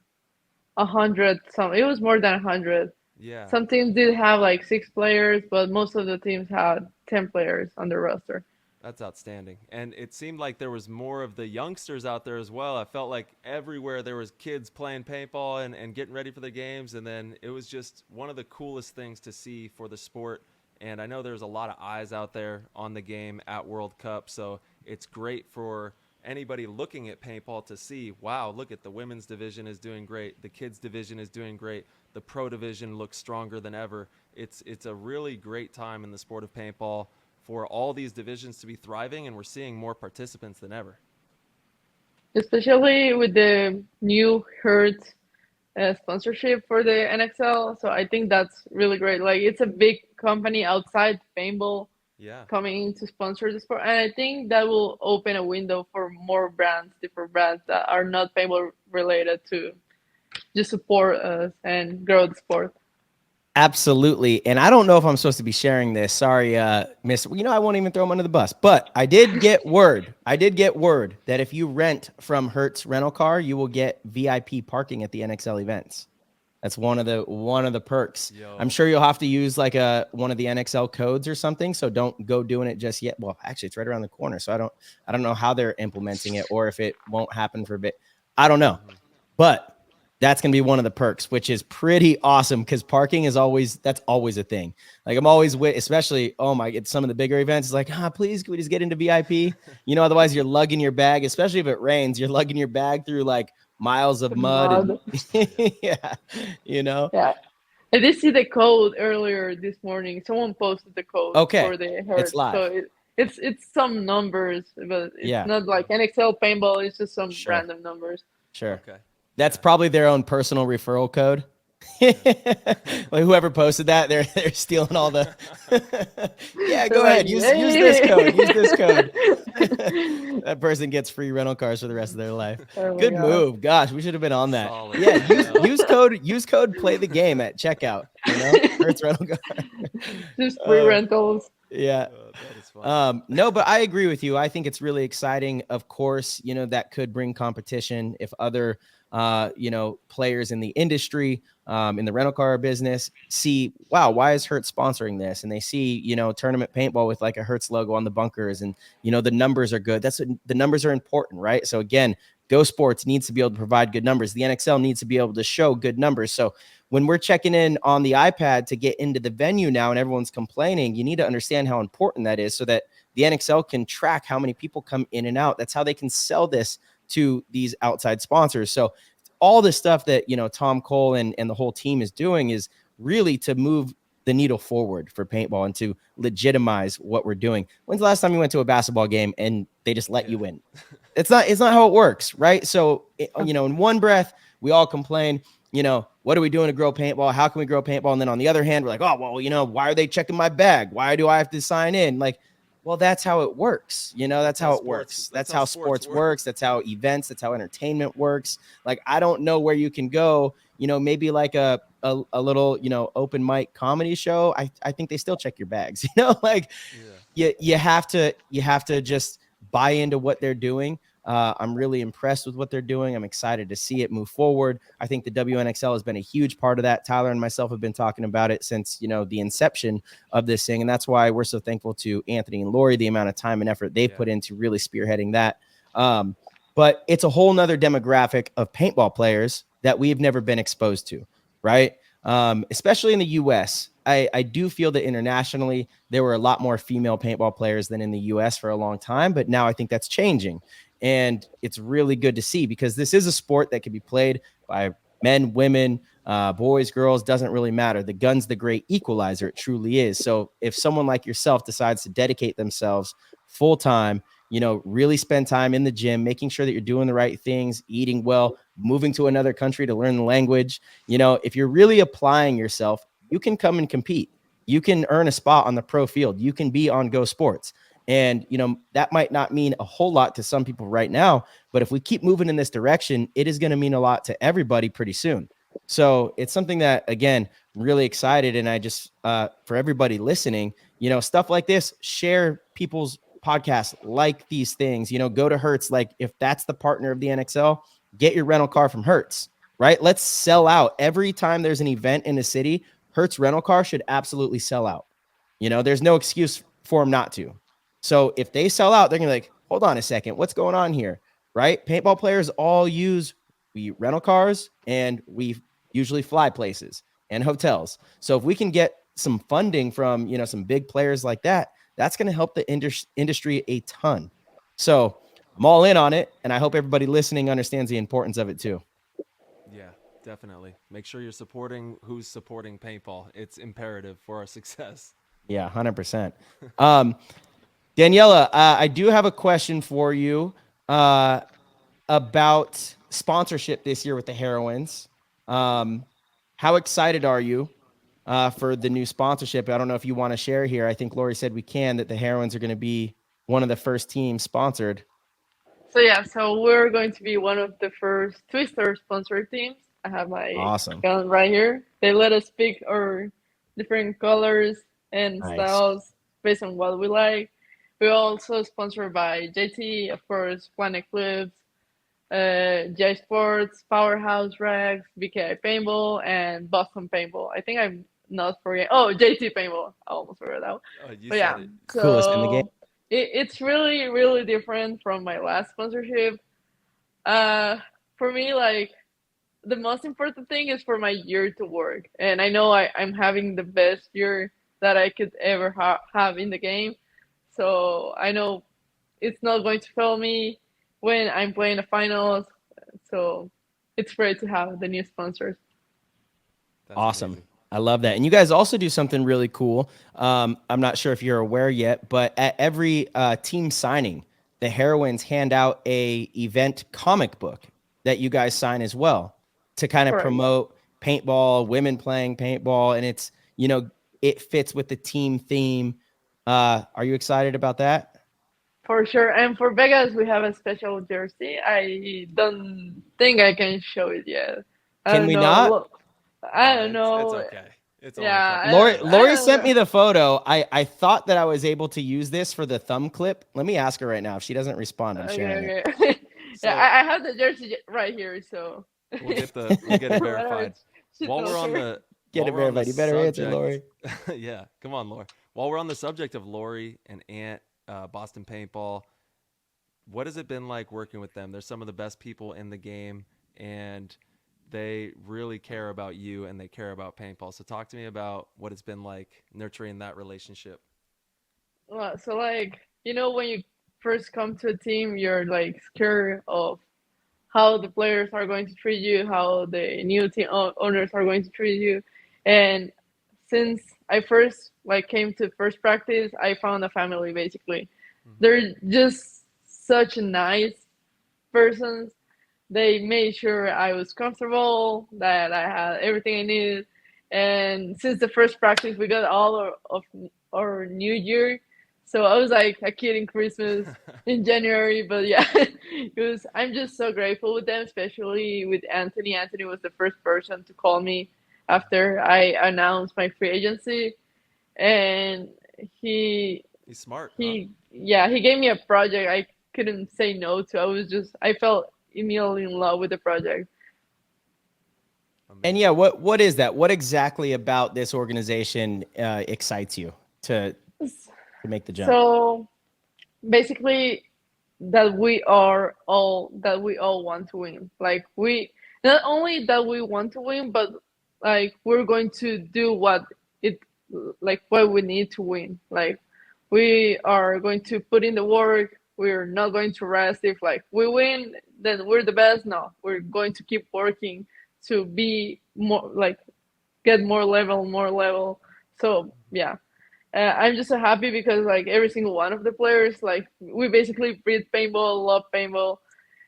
100. It was more than 100. Yeah. Some teams did have like 6 players, but most of the teams had 10 players on their roster. That's outstanding. And it seemed like there was more of the youngsters out there as well. I felt like everywhere there was kids playing paintball and getting ready for the games. And then it was just one of the coolest things to see for the sport. And I know there's a lot of eyes out there on the game at World Cup. So it's great for anybody looking at paintball to see, wow, look at the women's division is doing great. The kids division is doing great. The pro division looks stronger than ever. It's a really great time in the sport of paintball for all these divisions to be thriving, and we're seeing more participants than ever. Especially with the new Hertz sponsorship for the NXL. So I think that's really great. Like, it's a big company outside paintball coming in to sponsor the sport. And I think that will open a window for more brands, different brands that are not paintball related, to just support us and grow the sport. Absolutely. And I don't know if I'm supposed to be sharing this. Sorry, miss. I won't even throw him under the bus. But I did get word. That if you rent from Hertz Rental Car, you will get VIP parking at the NXL events. That's one of the perks. Yo. I'm sure you'll have to use like one of the NXL codes or something. So don't go doing it just yet. Well, actually, it's right around the corner. So I don't know how they're implementing it, or if it won't happen for a bit. I don't know. But That's going to be one of the perks, which is pretty awesome because parking is that's always a thing. Like I'm always with, especially, it's some of the bigger events. It's like, please, can we just get into VIP? Otherwise you're lugging your bag, especially if it rains, you're lugging your bag through like miles of mud. And, yeah. Yeah. I did see the code earlier this morning. Someone posted the code for the Hertz. It's live. So it's some numbers, but it's not like NXL paintball. It's just some random numbers. Sure. Okay. That's probably their own personal referral code. Like whoever posted that, they're stealing all the. Yeah, go ahead. Use this code. Use this code. That person gets free rental cars for the rest of their life. Good move. Gosh, we should have been on that. Solid. Yeah, use code. Play the game at checkout. Hertz rental car. Just free rentals. Yeah. No, but I agree with you. I think it's really exciting. Of course, that could bring competition if other players in the industry, in the rental car business see, wow, why is Hertz sponsoring this? And they see, tournament paintball with like a Hertz logo on the bunkers and, the numbers are good. The numbers are important, right? So again, Go Sports needs to be able to provide good numbers. The NXL needs to be able to show good numbers. So when we're checking in on the iPad to get into the venue now and everyone's complaining, you need to understand how important that is so that the NXL can track how many people come in and out. That's how they can sell this to these outside sponsors. So all the stuff that, Tom Cole and the whole team is doing is really to move the needle forward for paintball and to legitimize what we're doing. When's the last time you went to a basketball game and they just let you in? It's not how it works, right? So, in one breath, we all complain, what are we doing to grow paintball? How can we grow paintball? And then on the other hand, we're like, oh, well, why are they checking my bag? Why do I have to sign in? Like, well, that's how it works. That's how it works. That's how sports works. That's how events, that's how entertainment works. Like, I don't know where you can go, maybe like a little, open mic comedy show. I think they still check your bags, you have to just buy into what they're doing. I'm really impressed with what they're doing. I'm excited to see it move forward. I think the WNXL has been a huge part of that. Tyler and myself have been talking about it since, the inception of this thing. And that's why we're so thankful to Anthony and Lori, the amount of time and effort they've put into really spearheading that. But it's a whole nother demographic of paintball players that we've never been exposed to, right? Especially in the US. I do feel that internationally, there were a lot more female paintball players than in the US for a long time, but now I think that's changing. And it's really good to see because this is a sport that can be played by men, women, boys, girls, doesn't really matter. The gun's the great equalizer. It truly is. So if someone like yourself decides to dedicate themselves full time, really spend time in the gym, making sure that you're doing the right things, eating well, moving to another country to learn the language. If you're really applying yourself, you can come and compete. You can earn a spot on the pro field. You can be on Go Sports. And, that might not mean a whole lot to some people right now, but if we keep moving in this direction, it is going to mean a lot to everybody pretty soon. So it's something that, again, I'm really excited. And I just, for everybody listening, stuff like this, share people's podcasts, like these things, go to Hertz. Like if that's the partner of the NXL, get your rental car from Hertz, right? Let's sell out. Every time there's an event in the city, Hertz rental car should absolutely sell out. There's no excuse for them not to. So if they sell out, they're going to be like, hold on a second, what's going on here, right? Paintball players all we rental cars and we usually fly places and hotels. So if we can get some funding from, some big players like that, that's going to help the industry a ton. So I'm all in on it. And I hope everybody listening understands the importance of it too. Yeah, definitely. Make sure you're supporting who's supporting paintball. It's imperative for our success. Yeah, 100%. Daniela, I do have a question for you about sponsorship this year with the Heroines. How excited are you for the new sponsorship? I don't know if you want to share here. I think Lori said we can, that the Heroines are going to be one of the first teams sponsored. So we're going to be one of the first Twister sponsored teams. I have my gun right here. They let us pick our different colors and styles based on what we like. We're also sponsored by JT, of course, WNXL, J Sports, Powerhouse Rags, BKI Paintball, and Boston Paintball. I think I'm not forgetting. Oh, JT Paintball. I almost forgot that one. But yeah, so coolest in the game. It's really, really different from my last sponsorship. For me, like, the most important thing is for my year to work. And I know I'm having the best year that I could ever have in the game. So I know it's not going to fail me when I'm playing the finals. So it's great to have the new sponsors. That's Awesome. amazing. I love that. And you guys also do something really cool. I'm not sure if you're aware yet, but at every team signing, the Heroines hand out a event comic book that you guys sign as well to kind of Correct. promote paintball, women playing paintball, and it's, you know, it fits with the team theme. Are you excited about that? For sure. And for Vegas, we have a special jersey. I don't think I can show it yet. I Can don't we know. not? Look, I don't It's know. okay. It's only Yeah, a couple Lori, days. Lori sent me the photo. I thought that I was able to use this for the thumb clip. Let me ask her right now. If she doesn't respond, I'm sharing it. Okay. So Yeah, I have the jersey right here, so we'll get it whatever verified. she While we're tells on her. the Get it while we're on the verified. You better answer, Lori. Yeah, come on, Lori. While we're on the subject of Lori and Ant, Boston Paintball, what has it been like working with them? They're some of the best people in the game, and they really care about you and they care about paintball. So talk to me about what it's been like nurturing that relationship. Well, so like, when you first come to a team, you're like scared of how the players are going to treat you, how the new team owners are going to treat you. And since I first like came to first practice, I found a family basically. They're just such nice persons. They made sure I was comfortable, that I had everything I needed. And since the first practice, we got all of our New Year. So I was like a kid in Christmas in January. But yeah, I'm just so grateful with them, especially with Anthony. Anthony was the first person to call me after I announced my free agency. And he He's smart. he yeah, he gave me a project I couldn't say no to. I felt immediately in love with the project. And yeah, what is that? What exactly about this organization excites you to make the jump? So basically, that we all want to win. Like, we not only that we want to win, but like we're going to do what we need to win. Like, we are going to put in the work. We're not going to rest. If like we win, then we're the best. No, we're going to keep working to be more, like, get more level. So yeah, I'm just so happy because like every single one of the players, like, we basically breathe paintball, love paintball,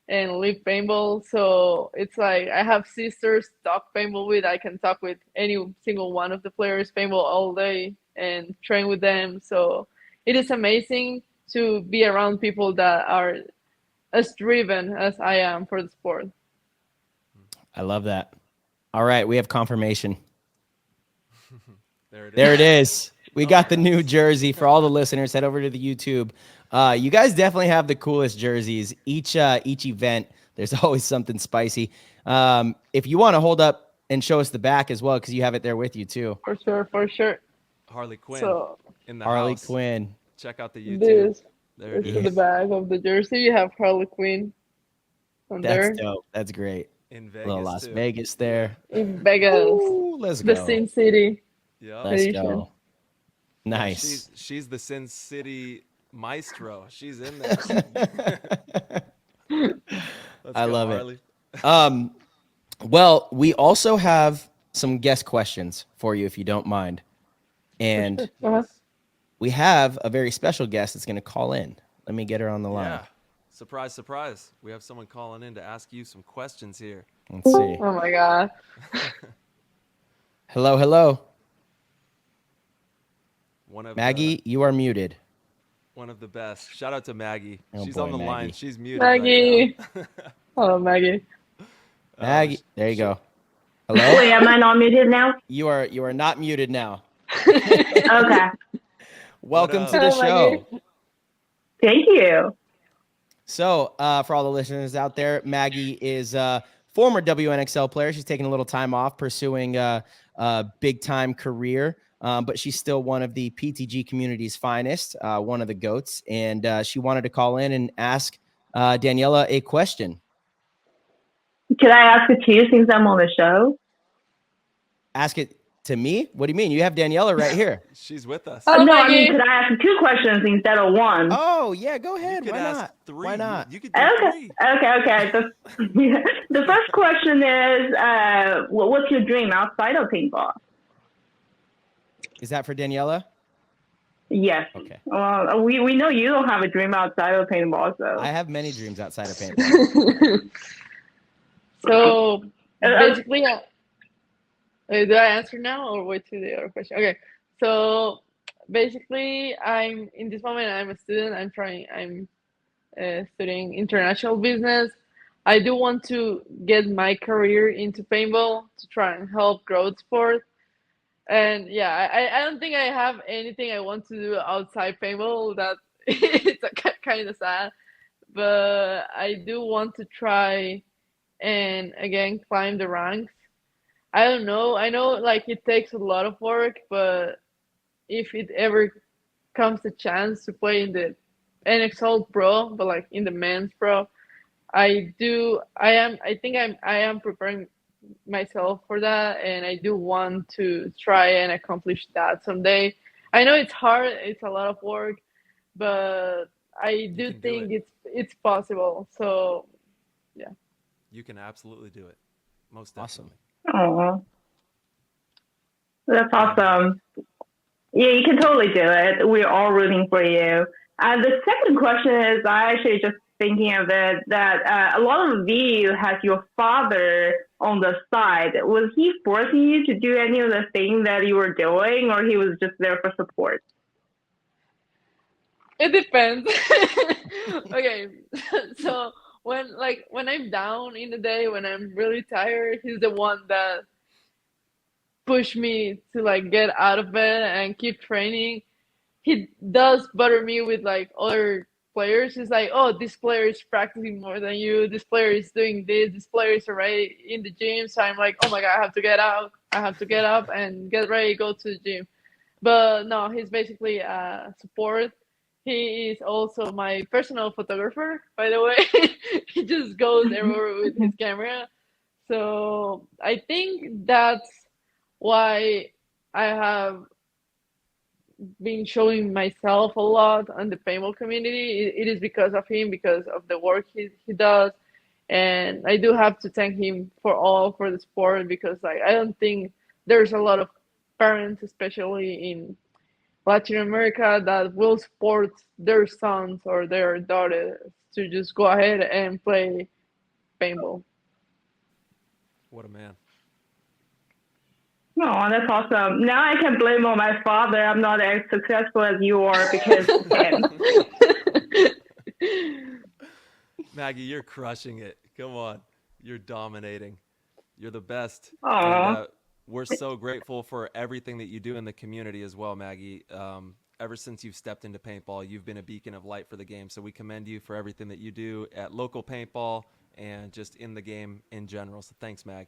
and live paintball. So it's like I have sisters to talk paintball with. I can talk with any single one of the players paintball all day and train with them. So it is amazing to be around people that are as driven as I am for the sport. I love that. All right, we have confirmation. There it is. There it is. We got the new jersey for all the listeners. Head over to the YouTube. You guys definitely have the coolest jerseys. Each event, there's always something spicy. If you want to hold up and show us the back as well, because you have it there with you too. For sure. Harley Quinn So in the Harley house. Quinn. Check out the YouTube. this There it is is. the back of the jersey. You have Harley Quinn on there. That's dope. That's great. In Vegas, Little Las too. Vegas there. In Vegas, Ooh, let's the go. Sin City. Yep. Let's edition. go. Nice. She's the Sin City maestro. She's in there. Let's I go, love Harley. it. Well, we also have some guest questions for you, if you don't mind. And Uh-huh. we have a very special guest that's going to call in. Let me get her on the line. Yeah. Surprise, surprise. We have someone calling in to ask you some questions here. Let's see. Oh my god. Hello. One of Maggie, you are muted. one of the best. Shout out to Maggie. Oh, She's boy, on the line. Maggie. She's muted Maggie. right now. Hello, Maggie. Maggie, there you go. Hello. Wait, am I not muted now? You are not muted now. Okay. Welcome up? to the Hello, show. Maggie. Thank you. So, for all the listeners out there, Maggie is a former WNXL player. She's taking a little time off pursuing a big time career, but she's still one of the PTG community's finest, one of the GOATs. And she wanted to call in and ask Daniela a question. Could I ask it to you since I'm on the show? Ask it to me? What do you mean? You have Daniela right here. She's with us. Hello, No, I mean, Maggie. could I ask 2 questions instead of 1? Oh, yeah, go You ahead. could Why ask not? 3. Why not? You could do Okay. 3. Okay. The first question is, what's your dream outside of paintball? Is that for Daniela? Yes. Okay. We know you don't have a dream outside of paintball, so. I have many dreams outside of paintball. So basically, do I answer now or wait to the other question? Okay. So basically, I'm in this moment. I'm a student. I'm studying international business. I do want to get my career into paintball to try and help grow the sport. And yeah, I don't think I have anything I want to do outside paintball. That it's kind of sad, but I do want to try and again climb the ranks. I don't know. I know like it takes a lot of work, but if it ever comes a chance to play in the NXL Pro, but like in the men's pro, I am preparing myself for that, and I do want to try and accomplish that someday. I know it's hard, it's a lot of work, but I do think it's possible. So yeah. You can absolutely do it. Most Awesome. definitely. Oh, that's awesome. Yeah, you can totally do it. We're all rooting for you. The second question is, I actually just thinking of it, that a lot of you has your father on the side. Was he forcing you to do any of the things that you were doing, or he was just there for support? It depends. Okay, so when I'm down in the day, when I'm really tired, he's the one that push me to like get out of bed and keep training. He does butter me with like other players. He's like, oh, this player is practicing more than you. This player is doing this player is already in the gym. So I'm like, oh my God, I have to get out. I have to get up and get ready, go to the gym. But no, he's basically support. He is also my personal photographer, by the way. He just goes everywhere with his camera. So I think that's why I have been showing myself a lot on the paintball community. It is because of him, because of the work he does. And I do have to thank him for the sport, because like I don't think there's a lot of parents, especially in Latin America, that will support their sons or their daughters to just go ahead and play paintball. What a man. Oh, that's awesome. Now I can blame on my father. I'm not as successful as you are because of him. Maggie, you're crushing it. Come on. You're dominating. You're the best. Aww. And, we're so grateful for everything that you do in the community as well, Maggie. Ever since you've stepped into paintball, you've been a beacon of light for the game. So we commend you for everything that you do at local paintball and just in the game in general. So thanks, Mag.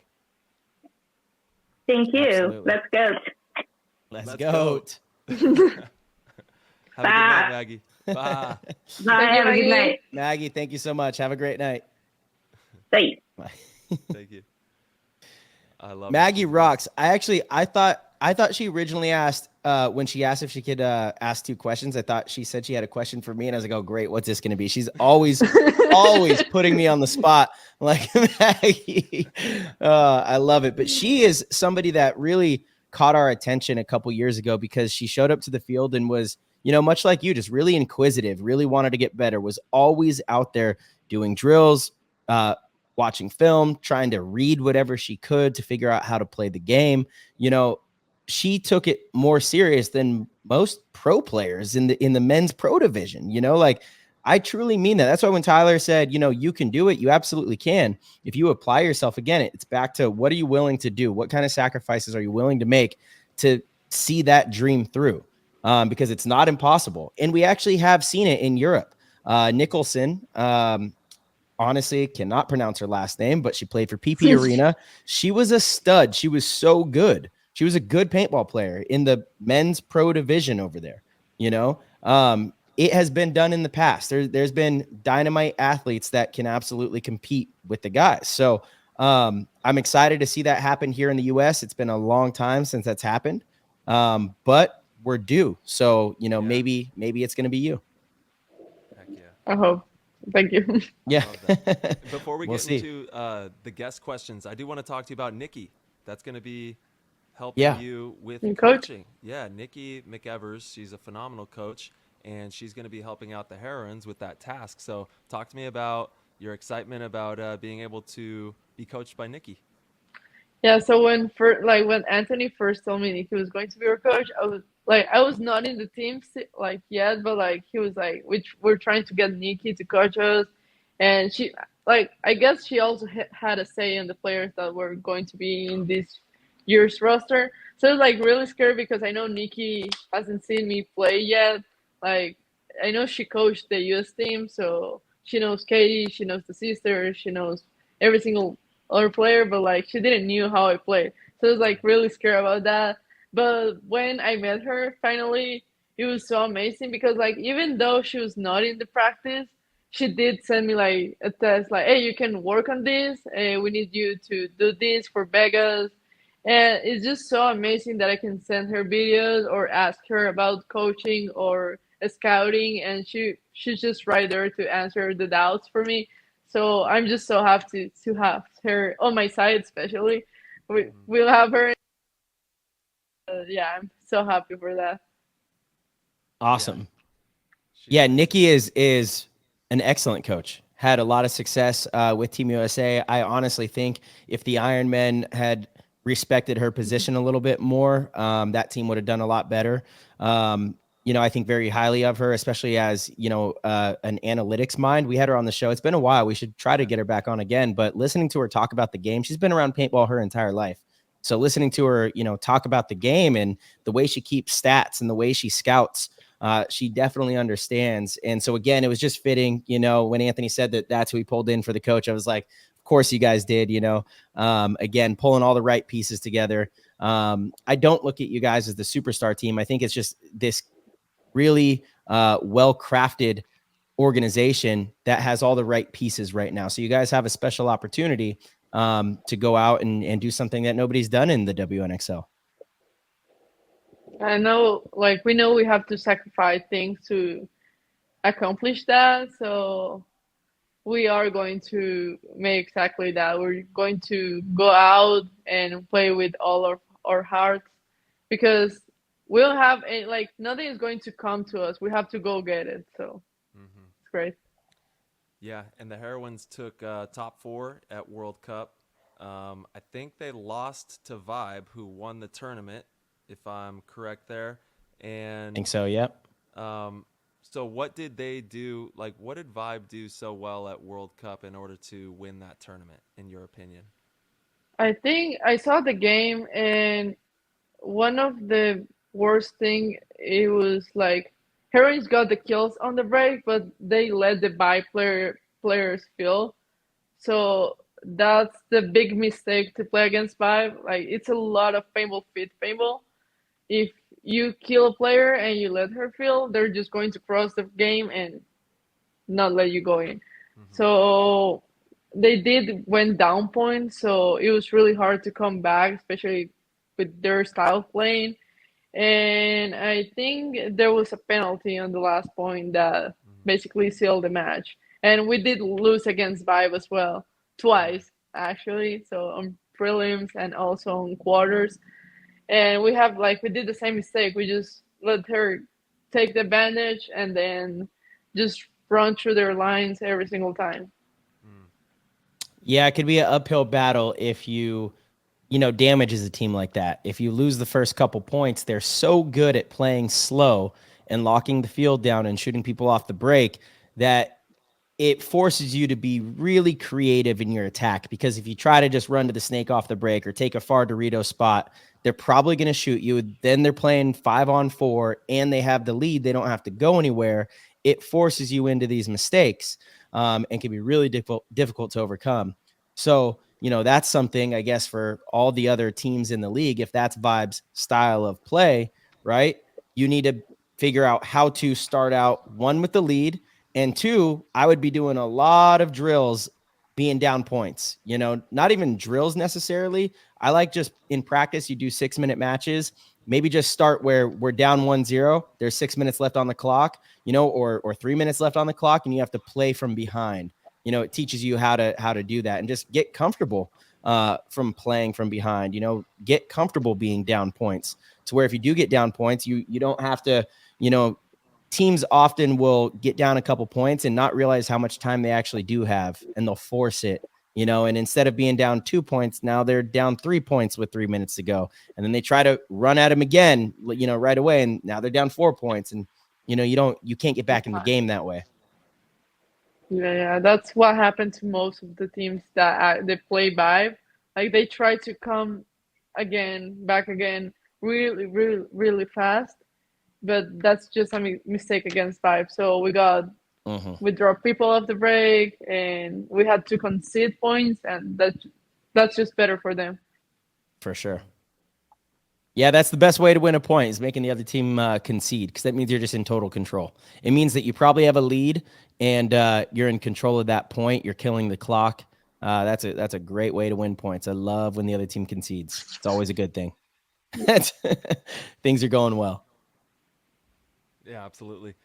Thank you. Absolutely. Let's go. Let's go. Have a good night, Maggie. Bye. Bye. Thank you, Have a good Maggie. night. Maggie, thank you so much. Have a great night. Bye. Bye. Thank you. I love Maggie it. rocks. I thought she originally asked when she asked if she could ask 2 questions. I thought she said she had a question for me, and I was like, "Oh, great! What's this going to be?" She's always putting me on the spot. I'm like, Maggie, I love it. But she is somebody that really caught our attention a couple years ago because she showed up to the field and was, much like you, just really inquisitive, really wanted to get better, was always out there doing drills, watching film, trying to read whatever she could to figure out how to play the game. She took it more serious than most pro players in the men's pro division. Like, I truly mean that. That's why when Tyler said, you can do it, you absolutely can. If you apply yourself, again, it's back to what are you willing to do? What kind of sacrifices are you willing to make to see that dream through? Because it's not impossible. And we actually have seen it in Europe. Nicholson, honestly, cannot pronounce her last name, but she played for PP Arena. She was a stud. She was so good. She was a good paintball player in the men's pro division over there. It has been done in the past. There's been dynamite athletes that can absolutely compete with the guys. So I'm excited to see that happen here in the US. It's been a long time since that's happened. But we're due. So, maybe it's going to be you. Heck yeah. I hope. Thank you. Yeah. Before we We'll get see. into the guest questions, I do want to talk to you about Nikki. That's going to be helping you with Coach? coaching. Yeah, Nikki McEvers, she's a phenomenal coach, and she's going to be helping out the Heroines with that task. So talk to me about your excitement about being able to be coached by Nikki. Yeah, so when Anthony first told me he was going to be our coach, I was not in the team yet, but he was like, which we're trying to get Nikki to coach us, and she I guess she also had a say in the players that were going to be in this year's roster. So it was really scary because I know Nikki hasn't seen me play yet. Like I know she coached the US team, so she knows Katie, she knows the sisters, she knows every single other player, but she didn't knew how I played. So I was really scared about that. But when I met her finally, it was so amazing because even though she was not in the practice, she did send me a test hey, you can work on this. We need you to do this for Vegas. And it's just so amazing that I can send her videos or ask her about coaching or scouting, and she's just right there to answer the doubts for me. So I'm just so happy to have her on my side, especially. We'll have her. Yeah, I'm so happy for that. Awesome. Yeah, Nikki is an excellent coach. Had a lot of success with Team USA. I honestly think if the Ironmen had respected her position a little bit more, that team would have done a lot better. I think very highly of her, especially as, an analytics mind. We had her on the show. It's been a while. We should try to get her back on again. But listening to her talk about the game, she's been around paintball her entire life. So listening to her, talk about the game and the way she keeps stats and the way she scouts, she definitely understands. And so, again, it was just fitting, when Anthony said that that's who he pulled in for the coach, I was like, of course you guys did, again, pulling all the right pieces together. I don't look at you guys as the superstar team. I think it's just this really well-crafted organization that has all the right pieces right now. So you guys have a special opportunity to go out and do something that nobody's done in the WNXL. I know, we know we have to sacrifice things to accomplish that. So we are going to make exactly that. We're going to go out and play with all of our hearts because we'll have nothing is going to come to us. We have to go get it. So it's great. Yeah, and the Heroines took top 4 at World Cup. I think they lost to Vibe, who won the tournament, if I'm correct there. And I think so, yep. So what did they do? What did Vibe do so well at World Cup in order to win that tournament, in your opinion? I think I saw the game, and one of the worst thing, it was Heroines got the kills on the break, but they let the players feel. So that's the big mistake to play against Vibe. It's a lot of paintball. If you kill a player and you let her feel, they're just going to cross the game and not let you go in. So they went down points, so it was really hard to come back, especially with their style of playing. And I think there was a penalty on the last point that basically sealed the match. And we did lose against Vibe as well, twice actually. So on prelims and also on quarters. And we did the same mistake. We just let her take the advantage and then just run through their lines every single time. Yeah, it could be an uphill battle if you damages a team like that. If you lose the first couple points, they're so good at playing slow and locking the field down and shooting people off the break that it forces you to be really creative in your attack, because if you try to just run to the snake off the break or take a far Dorito spot, they're probably going to shoot you. Then they're playing 5-on-4 and they have the lead. They don't have to go anywhere. It forces you into these mistakes and can be really difficult to overcome. So, that's something, I guess, for all the other teams in the league. If that's Vibe's style of play, right, you need to figure out how to start out, one, with the lead, and two, I would be doing a lot of drills being down points, not even drills necessarily. I like just in practice, you do 6-minute matches, maybe just start where we're down 1-0. There's 6 minutes left on the clock, or 3 minutes left on the clock, and you have to play from behind. It teaches you how to do that and just get comfortable from playing from behind, get comfortable being down points to where if you do get down points, you don't have to, teams often will get down a couple points and not realize how much time they actually do have, and they'll force it, and instead of being down 2 points, now they're down 3 points with 3 minutes to go. And then they try to run at them again, right away. And now they're down 4 points, and you can't get back in the game that way. Yeah, that's what happened to most of the teams that they play by. Like they try to come back again, really, really, really fast. But that's just a mistake against Vibe. So we dropped people off the break, and we had to concede points, and that's just better for them. For sure. Yeah, that's the best way to win a point, is making the other team concede, because that means you're just in total control. It means that you probably have a lead, and you're in control of that point. You're killing the clock. That's a great way to win points. I love when the other team concedes. It's always a good thing. Things are going well. Yeah, absolutely.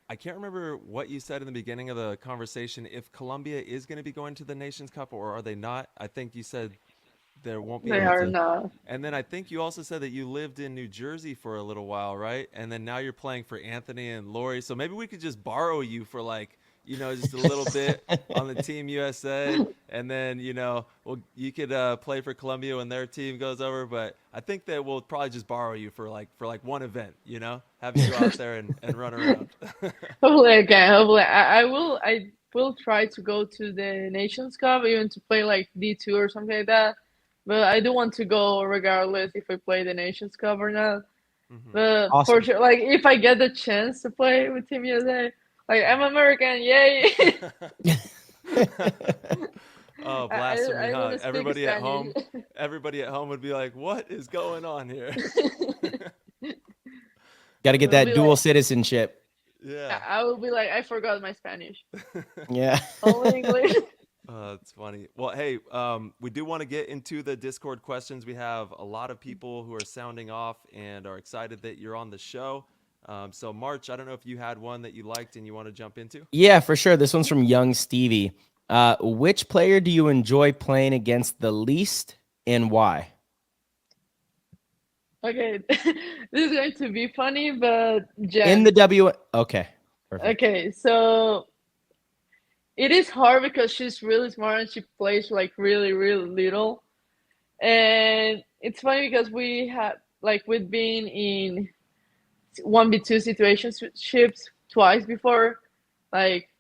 I can't remember what you said in the beginning of the conversation. If Colombia is going to be going to the Nations Cup, or are they not? I think you said there won't be. They are not. And then I think you also said that you lived in New Jersey for a little while, right? And then now you're playing for Anthony and Lori. So maybe we could just borrow you for just a little bit on the Team USA, and then you could play for Colombia when their team goes over. But I think that we'll probably just borrow you for one event, have you go out there and run around. Hopefully I can. Hopefully I will try to go to the Nations Cup, even to play like D2 or something like that. But I do want to go regardless if I play the Nations Cup or not. Mm-hmm. But awesome. For sure, if I get the chance to play with Team USA. I'm American, yay! Oh, blasphemy, huh? Everybody at home would be like, what is going on here? Got to get that dual citizenship. Yeah. I will be like, I forgot my Spanish. Yeah. Only English. That's funny. Well, hey, we do want to get into the Discord questions. We have a lot of people who are sounding off and are excited that you're on the show. So March, I don't know if you had one that you liked and you want to jump into. Yeah, for sure. This one's from Young Stevie. Which player do you enjoy playing against the least, and why? Okay, this is going to be funny, but Jen. In the okay. Perfect. Okay, so it is hard because she's really smart and she plays really, really little. And it's funny because we have we've been in 1v2 situationships twice before,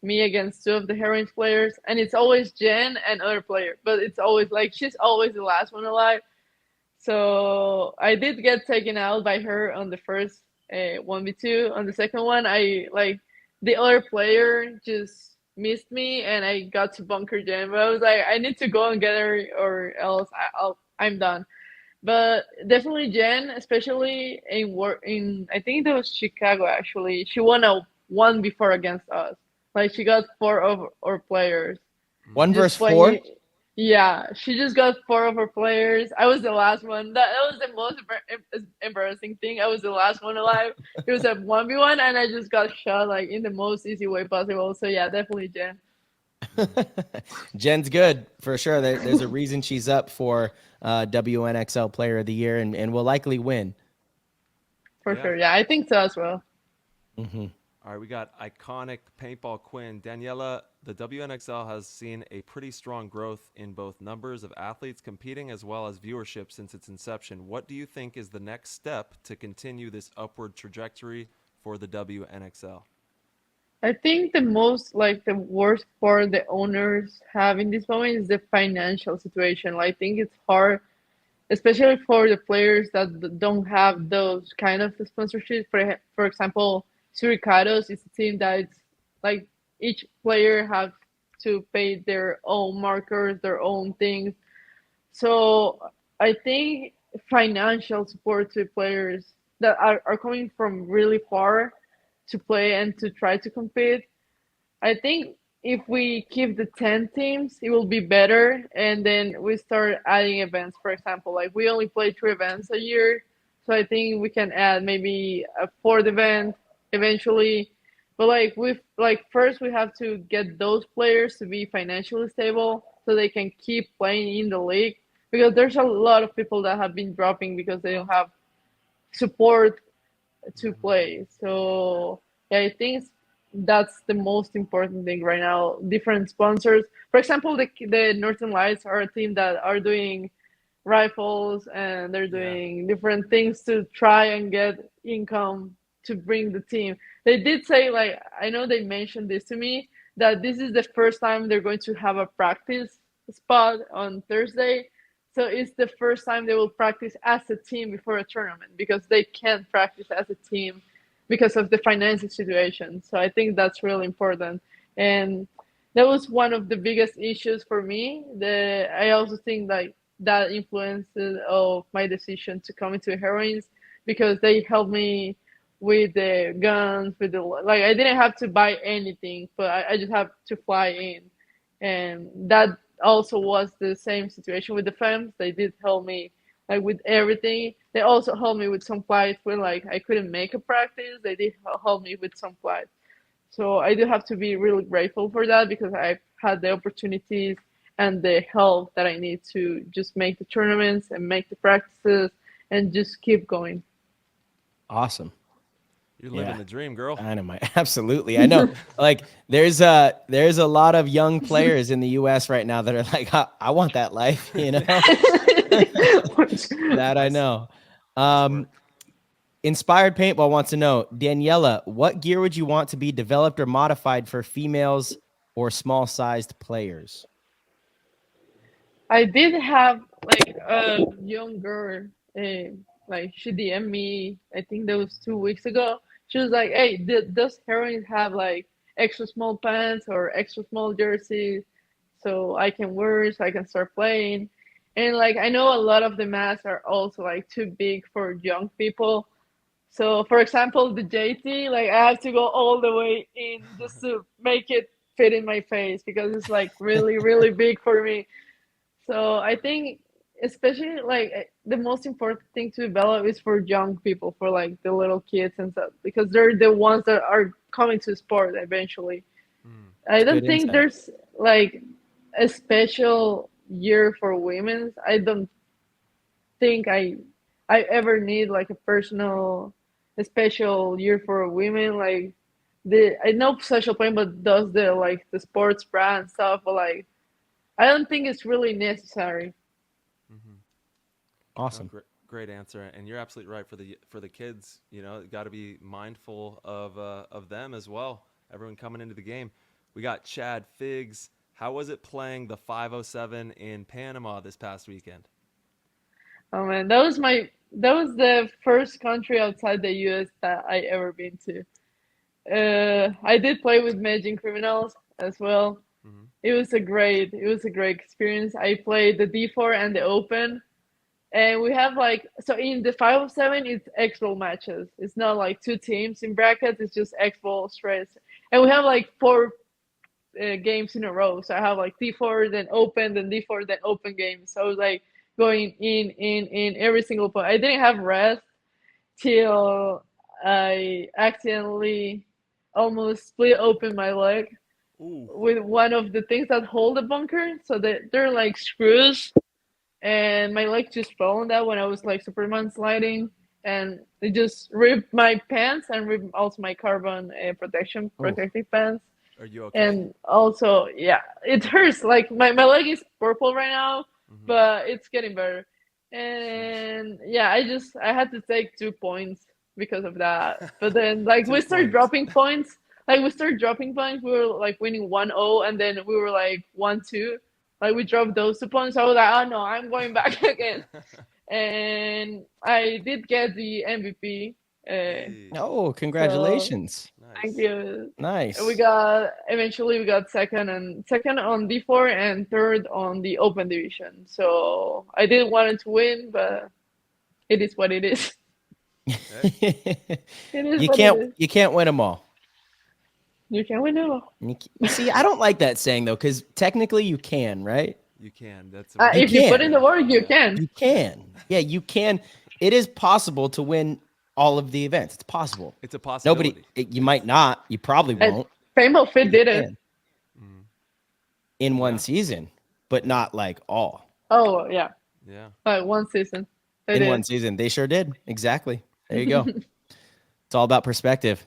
me against two of the Heroines players, and it's always Jen and other player, but it's always she's always the last one alive. So I did get taken out by her on the first 1v2. On the second one, the other player just missed me and I got to bunker Jen, but I was like, I need to go and get her or else I'm done. But definitely Jen, especially in I think that was Chicago actually. She won a 1v4 against us. She got 4 of our players. 1 versus 4? Yeah, she just got 4 of our players. I was the last one. That was the most embarrassing thing. I was the last one alive. It was a 1v1 and I just got shot in the most easy way possible. So yeah, definitely Jen. Jen's good for sure. There's a reason she's up for WNXL Player of the Year and will likely win. For sure. Yeah, I think so as well. Mm-hmm. All right, we got iconic paintball Quinn. Daniela, the WNXL has seen a pretty strong growth in both numbers of athletes competing as well as viewership since its inception. What do you think is the next step to continue this upward trajectory for the WNXL? I think the worst part the owners have in this moment is the financial situation. I think it's hard, especially for the players that don't have those kind of sponsorships. For example, Suricados is a team that it's each player have to pay their own markers, their own things. So I think financial support to players that are coming from really far to play and to try to compete. I think if we keep the 10 teams, it will be better. And then we start adding events. For example, like we only play 3 events a year. So I think we can add maybe a 4th event eventually. But first we have to get those players to be financially stable so they can keep playing in the league. Because there's a lot of people that have been dropping because they don't have support to play. So yeah, I think that's the most important thing right now. Different sponsors. For example, the Northern Lights are a team that are doing rifles and they're doing different things to try and get income to bring the team. They did say, like, I know they mentioned this to me, that this is the first time they're going to have a practice spot on Thursday. So it's the first time they will practice as a team before a tournament because they can't practice as a team because of the financial situation. So I think that's really important. And that was one of the biggest issues for me. I also think like that influenced of my decision to come into Heroines because they helped me with the guns, with the like. I didn't have to buy anything, but I just have to fly in, and that also was the same situation with the FEMs. They did help me like with everything. They also helped me with some flights when like I couldn't make a practice. They did help me with some flights. So I do have to be really grateful for that because I've had the opportunities and the help that I need to just make the tournaments and make the practices and just keep going. Awesome. You're living the dream, girl. Absolutely. I know. Like there's a lot of young players in the US right now that are like, I want that life, you know? That I know. Inspired Paintball wants to know, Daniela, what gear would you want to be developed or modified for females or small sized players? I did have like a young girl, like she DM'd me, I think that was 2 weeks ago. She was like, hey, does Heroines have like extra small pants or extra small jerseys so I can wear so I can start playing? And like I know a lot of the masks are also like too big for young people. So for example, the JT, like I have to go all the way in just to make it fit in my face because it's like really, really big for me. So I think especially like the most important thing to develop is for young people, for like the little kids and stuff, because they're the ones that are coming to sport eventually. I don't think there's like a special year for women's. I don't think I ever need like a special year for women. Like I know Social Paintball does the like the sports brand stuff, but like I don't think it's really necessary. Awesome. Great answer. And you're absolutely right for the kids, you know, got to be mindful of them as well. Everyone coming into the game. We got Chad Figs. How was it playing the 507 in Panama this past weekend? Oh man, that was the first country outside the US that I ever been to. I did play with Magic Criminals as well. It was a great experience. I played the D4 and the Open, and we have like, so in the 507 it's X-Ball matches. It's not like 2 teams in brackets. It's just X-Ball straight, and we have like 4 games in a row. So I have like D4, then Open, then D4, then Open games. So I was like going in every single point. I didn't have rest till I accidentally almost split open my leg. Ooh. With one of the things that hold the bunker. So they're like screws, and my leg just fell on that when I was like Superman sliding, and it just ripped my pants and ripped also my carbon protective pants. Are you okay? And also, yeah, it hurts. Like my leg is purple right now, but it's getting better. And yeah, I had to take 2 points because of that. But then like we started dropping points. Like we started dropping points. We were like winning 1-0, and then we were like 1-2. Like we dropped those 2 points. So I was like, oh no, I'm going back again. And I did get the MVP. Oh, congratulations! So, thank you. Nice. Eventually we got second on D4 and third on the Open division. So I didn't want to win, but it is what it is. You can't win them all. You can win it all. See, I don't like that saying though, because technically you can, right? You can. That's If you put in the work, you can. You can. Yeah, you can. It is possible to win all of the events. It's possible. It's a possibility. You might not. You probably won't. Paintball Fit did it. In one season, but not like all. Oh, yeah. Yeah. Like one season. In one season. They sure did. Exactly. There you go. It's all about perspective.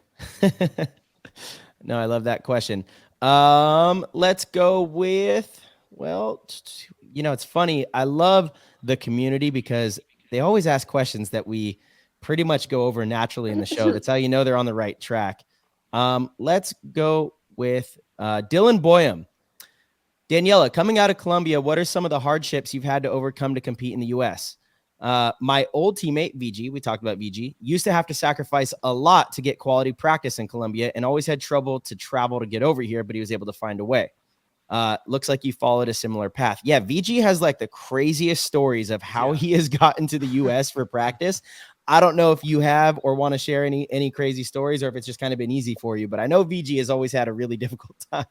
No, I love that question. Let's go with, well, it's funny. I love the community because they always ask questions that we pretty much go over naturally in the show. That's how you know they're on the right track. Let's go with Dylan Boyum. Daniela, coming out of Colombia, what are some of the hardships you've had to overcome to compete in the U.S.? My old teammate, VG, we talked about VG, used to have to sacrifice a lot to get quality practice in Colombia and always had trouble to travel to get over here, but he was able to find a way. Looks like you followed a similar path. Yeah, VG has like the craziest stories of how he has gotten to the U.S. for practice. I don't know if you have or want to share any crazy stories or if it's just kind of been easy for you, but I know VG has always had a really difficult time.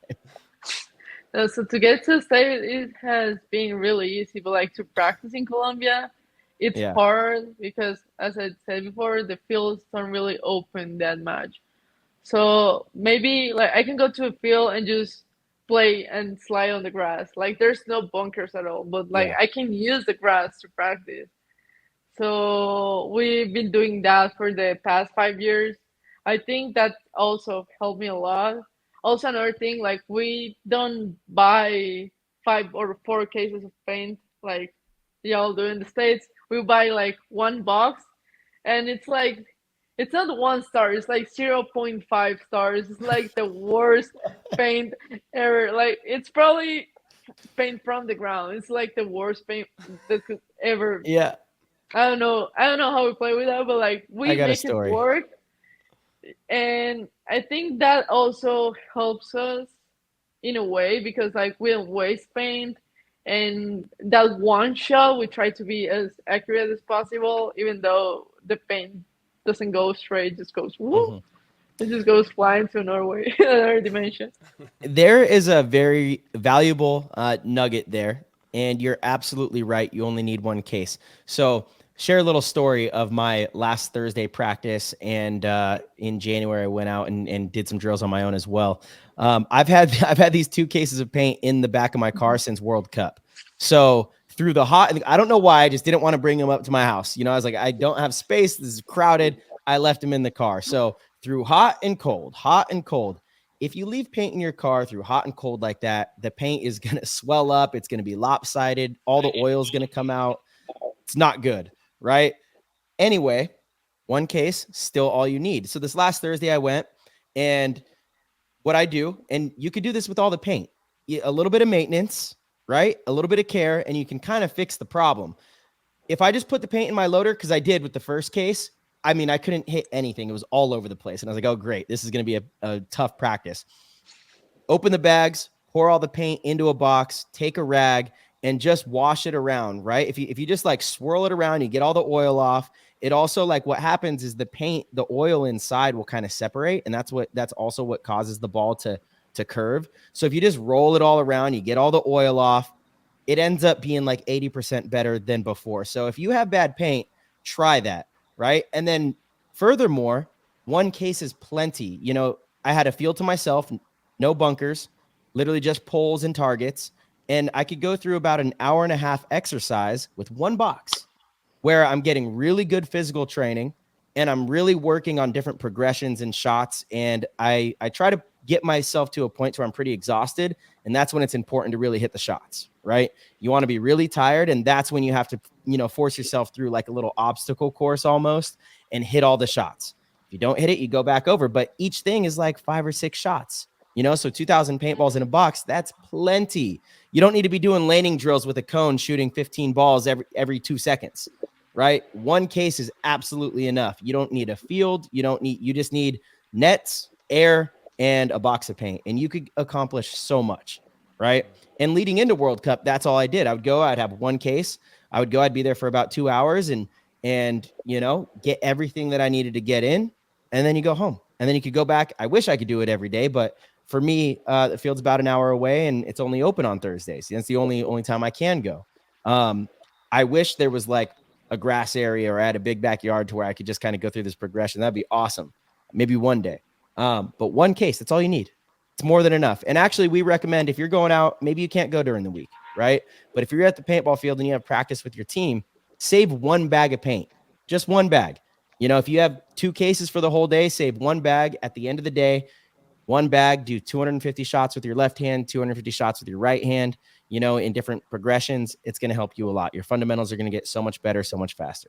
So to get to the state, it has been really easy, but like to practice in Colombia, it's hard because, as I said before, the fields don't really open that much. So maybe like I can go to a field and just play and slide on the grass. Like there's no bunkers at all, but like I can use the grass to practice. So we've been doing that for the past 5 years. I think that also helped me a lot. Also, another thing, like we don't buy 5 or 4 cases of paint like y'all do in the States. We buy like one box, and it's like, it's not 1 star, it's like 0.5 stars. It's like the worst paint ever. Like it's probably paint from the ground. It's like the worst paint that could ever. Yeah. I don't know how we play with that, but like we make it work. And I think that also helps us in a way because like we don't waste paint, and that one shot we try to be as accurate as possible, even though the paint doesn't go straight, it just goes whoop. It just goes flying to another way, another dimension. There is a very valuable nugget there, and you're absolutely right. You only need 1 case. So share a little story of my last Thursday practice. And in January, I went out and did some drills on my own as well. I've had these 2 cases of paint in the back of my car since World Cup. So through the hot, I don't know why, I just didn't want to bring them up to my house. I was like, I don't have space. This is crowded. I left them in the car. So through hot and cold, if you leave paint in your car through hot and cold like that, the paint is going to swell up. It's going to be lopsided. All the oil is going to come out. It's not good. Right. Anyway, 1 case, still all you need. So this last Thursday I went, and what I do, and you could do this with all the paint, a little bit of maintenance, right? A little bit of care, and you can kind of fix the problem. If I just put the paint in my loader, because I did with the first case, I mean, I couldn't hit anything. It was all over the place. And I was like, oh, great. This is going to be a tough practice. Open the bags, pour all the paint into a box, take a rag, and just wash it around, right? If you just like swirl it around, you get all the oil off. It also, like, what happens is the paint, the oil inside will kind of separate, and that's also what causes the ball to curve. So if you just roll it all around, you get all the oil off, it ends up being like 80% better than before. So if you have bad paint, try that, right? And then furthermore, 1 case is plenty. I had a field to myself, no bunkers, literally just poles and targets. And I could go through about an hour and a half exercise with 1 box where I'm getting really good physical training and I'm really working on different progressions and shots. And I try to get myself to a point where I'm pretty exhausted. And that's when it's important to really hit the shots, right? You want to be really tired. And that's when you have to, force yourself through like a little obstacle course almost and hit all the shots. If you don't hit it, you go back over. But each thing is like 5 or 6 shots. So 2,000 paintballs in a box, that's plenty. You don't need to be doing laning drills with a cone shooting 15 balls every 2 seconds, right? 1 case is absolutely enough. You don't need a field. You just need nets, air, and a box of paint, and you could accomplish so much, right? And leading into World Cup, that's all I did. I would go, I'd have 1 case. I'd be there for about 2 hours and get everything that I needed to get in, and then you go home. and then you could go back. I wish I could do it every day, but for me, the field's about an hour away, and it's only open on Thursdays. That's the only time I can go. I wish there was like a grass area or I had a big backyard to where I could just kind of go through this progression. That'd be awesome. Maybe one day. But one case, that's all you need. It's more than enough. And actually, we recommend if you're going out, maybe you can't go during the week, right? But if you're at the paintball field and you have practice with your team, save one bag of paint, just one bag. You know, if you have 2 cases for the whole day, save one bag at the end of the day. One bag, do 250 shots with your left hand, 250 shots with your right hand, you know, in different progressions. It's going to help you a lot. Your fundamentals are going to get so much better, so much faster.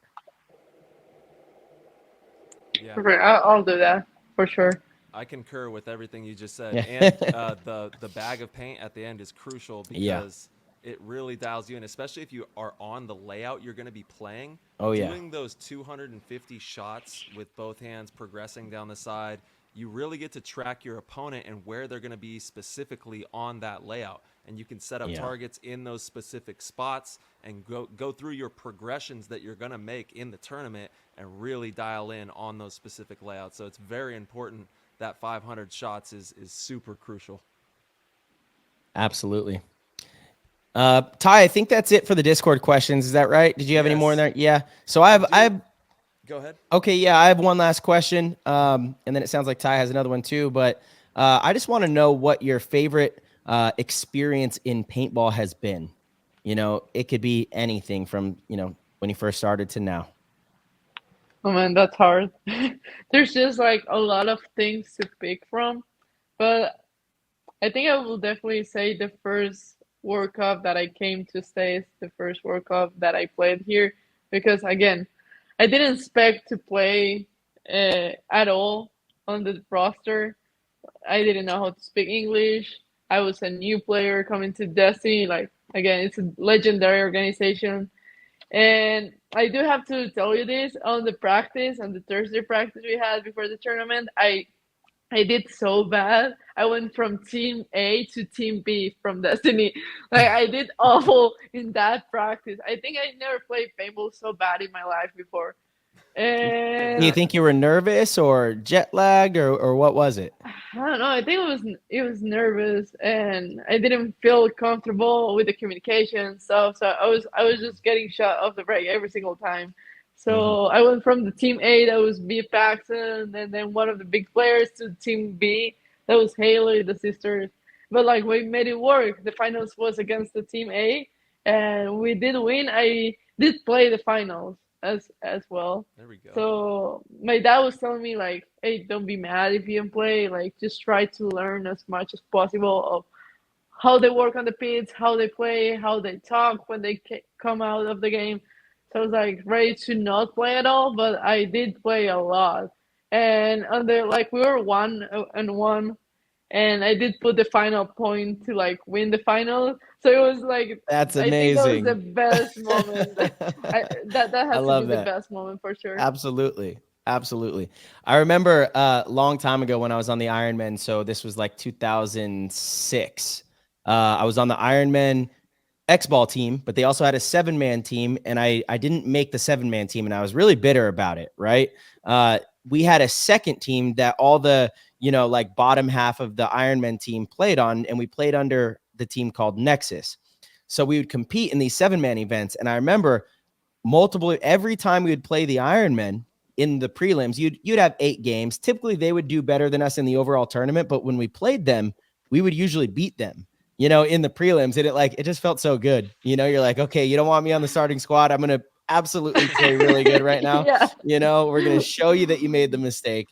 Yeah. I'll do that for sure. I concur with everything you just said. Yeah. And the bag of paint at the end is crucial because it really dials you in, especially if you are on the layout you're going to be playing. Oh, yeah. Doing those 250 shots with both hands progressing down the side, you really get to track your opponent and where they're going to be specifically on that layout. And you can set up targets in those specific spots and go through your progressions that you're going to make in the tournament and really dial in on those specific layouts. So it's very important. That 500 shots is super crucial. Absolutely. Ty, I think that's it for the Discord questions. Is that right? Did you have any more in there? Yeah. So I have. Go ahead. Okay. Yeah. I have one last question. And then it sounds like Ty has another one too, but I just want to know what your favorite experience in paintball has been. You know, it could be anything from, you know, when you first started to now. Oh man, that's hard. There's just like a lot of things to pick from, but I think I will definitely say the first World Cup that I came to States, the first World Cup that I played here, because again, I didn't expect to play at all on the roster. I didn't know how to speak English. I was a new player coming to Destiny. Like, again, it's a legendary organization. And I do have to tell you this, on the Thursday practice we had before the tournament, I did so bad. I went from team A to team B from Destiny. Like, I did awful in that practice. I think I never played paintball so bad in my life before. And do you think you were nervous or jet lagged or what was it? I don't know. I think it was nervous, and I didn't feel comfortable with the communication stuff. So I was just getting shot off the break every single time. So I went from the team A, that was B Paxton, and then one of the big players, to team B, that was Haley, the sisters. But like, we made it work. The finals was against the team A, and we did win. I did play the finals as well. There we go. So my dad was telling me, like, hey, don't be mad if you don't play. Like, just try to learn as much as possible of how they work on the pits, how they play, how they talk when they come out of the game. So I was like ready to not play at all, but I did play a lot. And we were 1-1, and I did put the final point to like win the final. So it was like, that's amazing. I think that was the best moment. that has to be the best moment for sure. Absolutely. I remember a long time ago when I was on the Ironman. So this was like 2006. I was on the Ironman X-Ball team, but they also had a 7-man team, and I didn't make the 7-man team, and I was really bitter about it, right? We had a second team that all the, you know, like bottom half of the Ironman team played on, and we played under the team called Nexus. So we would compete in these 7-man events, and I remember every time we would play the Ironman in the prelims, you'd have 8 games. Typically, they would do better than us in the overall tournament, but when we played them, we would usually beat them, you know, in the prelims. And it just felt so good. You know, you're like, okay, you don't want me on the starting squad. I'm going to absolutely play really good right now. Yeah. You know, we're going to show you that you made the mistake.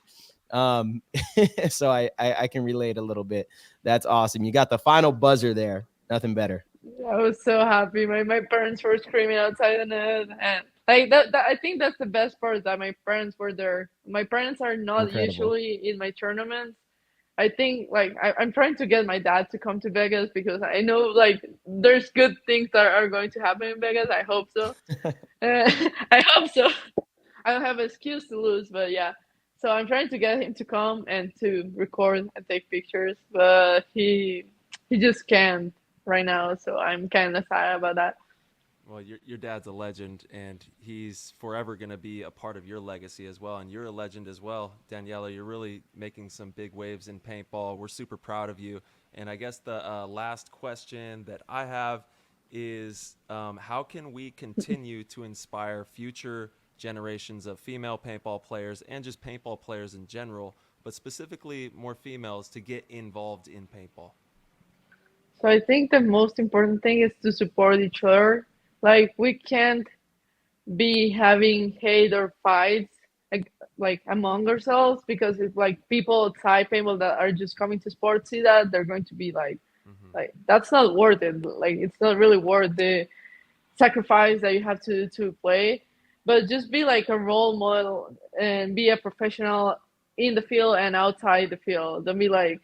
So I can relate a little bit. That's awesome. You got the final buzzer there. Nothing better. I was so happy. My parents were screaming outside the net, and like that I think that's the best part, that my parents were there. My parents are not usually in my tournaments. I think like I'm trying to get my dad to come to Vegas, because I know like there's good things that are going to happen in Vegas. I hope so. I hope so. I don't have an excuse to lose, but yeah. So I'm trying to get him to come and to record and take pictures, but he just can't right now. So I'm kind of sad about that. Well, your dad's a legend, and he's forever going to be a part of your legacy as well. And you're a legend as well, Daniela. You're really making some big waves in paintball. We're super proud of you. And I guess the last question that I have is, how can we continue to inspire future generations of female paintball players and just paintball players in general, but specifically more females, to get involved in paintball? So I think the most important thing is to support each other. Like, we can't be having hate or fights like among ourselves, because it's like people outside paintball that are just coming to sports see that, they're going to be like, that's not worth it. Like, it's not really worth the sacrifice that you have to play. But just be like a role model and be a professional in the field and outside the field. Don't be like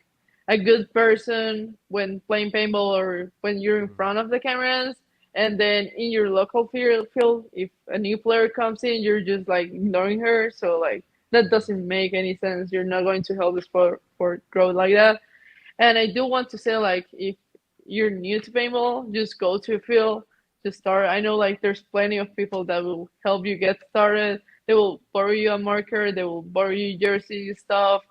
a good person when playing paintball or when you're in front of the cameras, and then in your local field, if a new player comes in, you're just like ignoring her. So like, that doesn't make any sense. You're not going to help the sport grow like that. And I do want to say, like, if you're new to paintball, just go to a field, just start. I know like there's plenty of people that will help you get started. They will borrow you a marker, they will borrow you jersey stuff,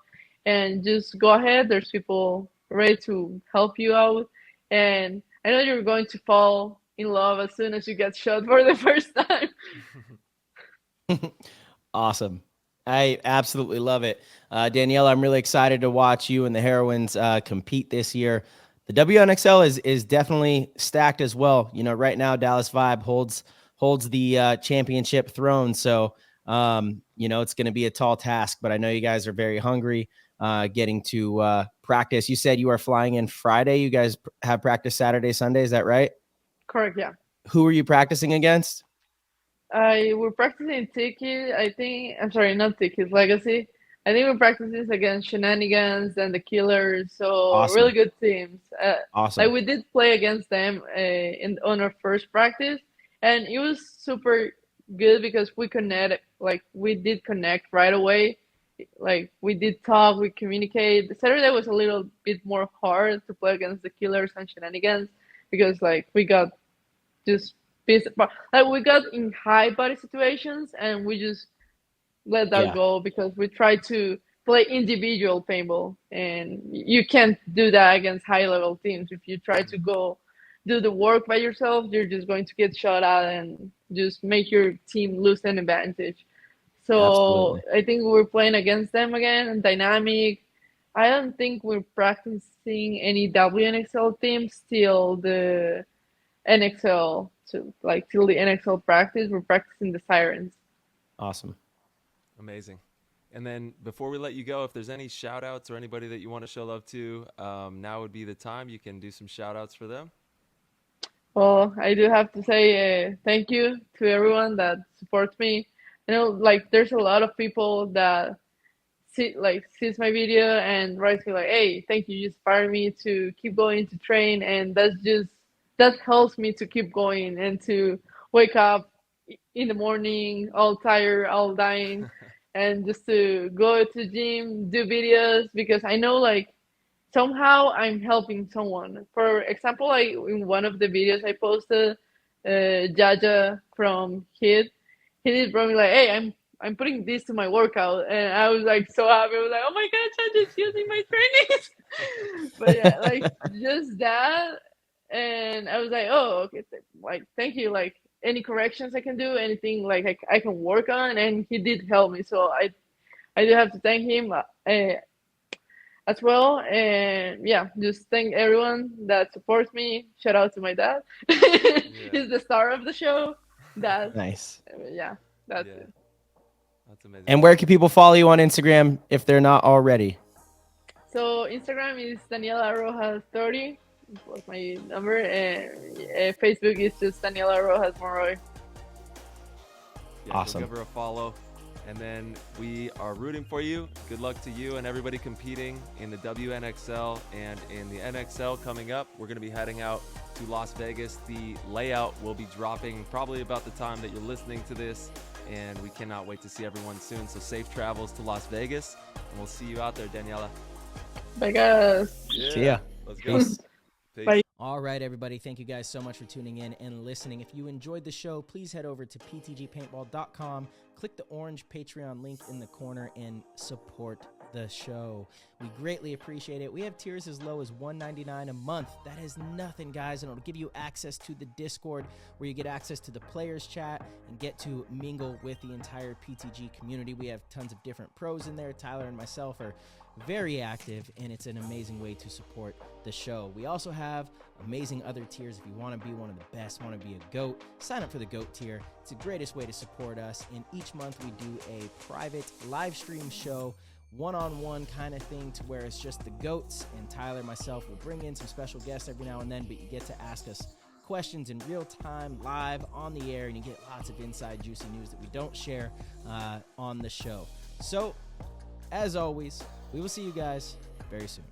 and just go ahead. There's people ready to help you out. And I know you're going to fall in love as soon as you get shot for the first time. Awesome. I absolutely love it. Daniela, I'm really excited to watch you and the Heroines compete this year. The WNXL is definitely stacked as well. You know, right now Dallas Vibe holds the championship throne. So, you know, it's going to be a tall task, but I know you guys are very hungry getting to practice. You said you are flying in Friday. You guys have practice Saturday, Sunday. Is that right? Correct, yeah. Who are you practicing against? We're practicing Tiki. Not Tiki, Legacy. I think we're practicing against Shenanigans and the Killers. So Awesome. Really good teams. Awesome. Like, we did play against them on our first practice, and it was super good because we did connect right away. Like, we did talk, we communicate. Saturday was a little bit more hard to play against the Killers and Shenanigans, because like we got just pissed. Like, we got in high body situations and we just let that go, because we try to play individual paintball, and you can't do that against high level teams. If you try to go do the work by yourself, you're just going to get shot at and just make your team lose an advantage. So absolutely. I think we're playing against them again, Dynamic. I don't think we're practicing any WNXL teams till the NXL, till the NXL practice. We're practicing the Sirens. Awesome. Amazing. And then before we let you go, if there's any shout outs or anybody that you want to show love to, now would be the time. You can do some shout outs for them. Well, I do have to say thank you to everyone that supports me. You know, like, there's a lot of people that sees my video and writes me like, hey, thank you, you inspired me to keep going to train. And that helps me to keep going and to wake up in the morning all tired, all dying, and just to go to the gym, do videos, because I know like somehow I'm helping someone. For example, like in one of the videos I posted, Jaja from HIT, he did brought me like, hey, I'm putting this to my workout, and I was like so happy. I was like, oh my god, Jaja's using my trainings. But yeah, like just that, and I was like, oh, okay, like thank you, like any corrections I can do, anything like I can work on, and he did help me. So I do have to thank him as well. And yeah, just thank everyone that supports me. Shout out to my dad. He's the star of the show. That's nice. Yeah, that's it. That's amazing. And where can people follow you on Instagram if they're not already? So Instagram is Daniela Rojas 30. What's my number? And Facebook is just Daniela Rojas Monroy. Yeah, awesome. So give her a follow. And then we are rooting for you. Good luck to you and everybody competing in the WNXL and in the NXL coming up. We're going to be heading out to Las Vegas. The layout will be dropping probably about the time that you're listening to this, and we cannot wait to see everyone soon. So safe travels to Las Vegas, and we'll see you out there, Daniela. Bye, guys. Yeah. See ya. Let's go. Peace. Bye. All right, everybody. Thank you guys so much for tuning in and listening. If you enjoyed the show, please head over to ptgpaintball.com, click the orange Patreon link in the corner, and support the show. We greatly appreciate it. We have tiers as low as $1.99 a month. That is nothing, guys, and it'll give you access to the Discord, where you get access to the players chat and get to mingle with the entire PTG community. We have tons of different pros in there. Tyler and myself are very active, and it's an amazing way to support the show. We also have amazing other tiers. If you want to be one of the best, want to be a GOAT, sign up for the GOAT tier. It's the greatest way to support us, and each month we do a private live stream show, one-on-one kind of thing, to where it's just the GOATs, and Tyler, myself, will bring in some special guests every now and then, but you get to ask us questions in real time, live, on the air, and you get lots of inside juicy news that we don't share on the show. So, as always, we will see you guys very soon.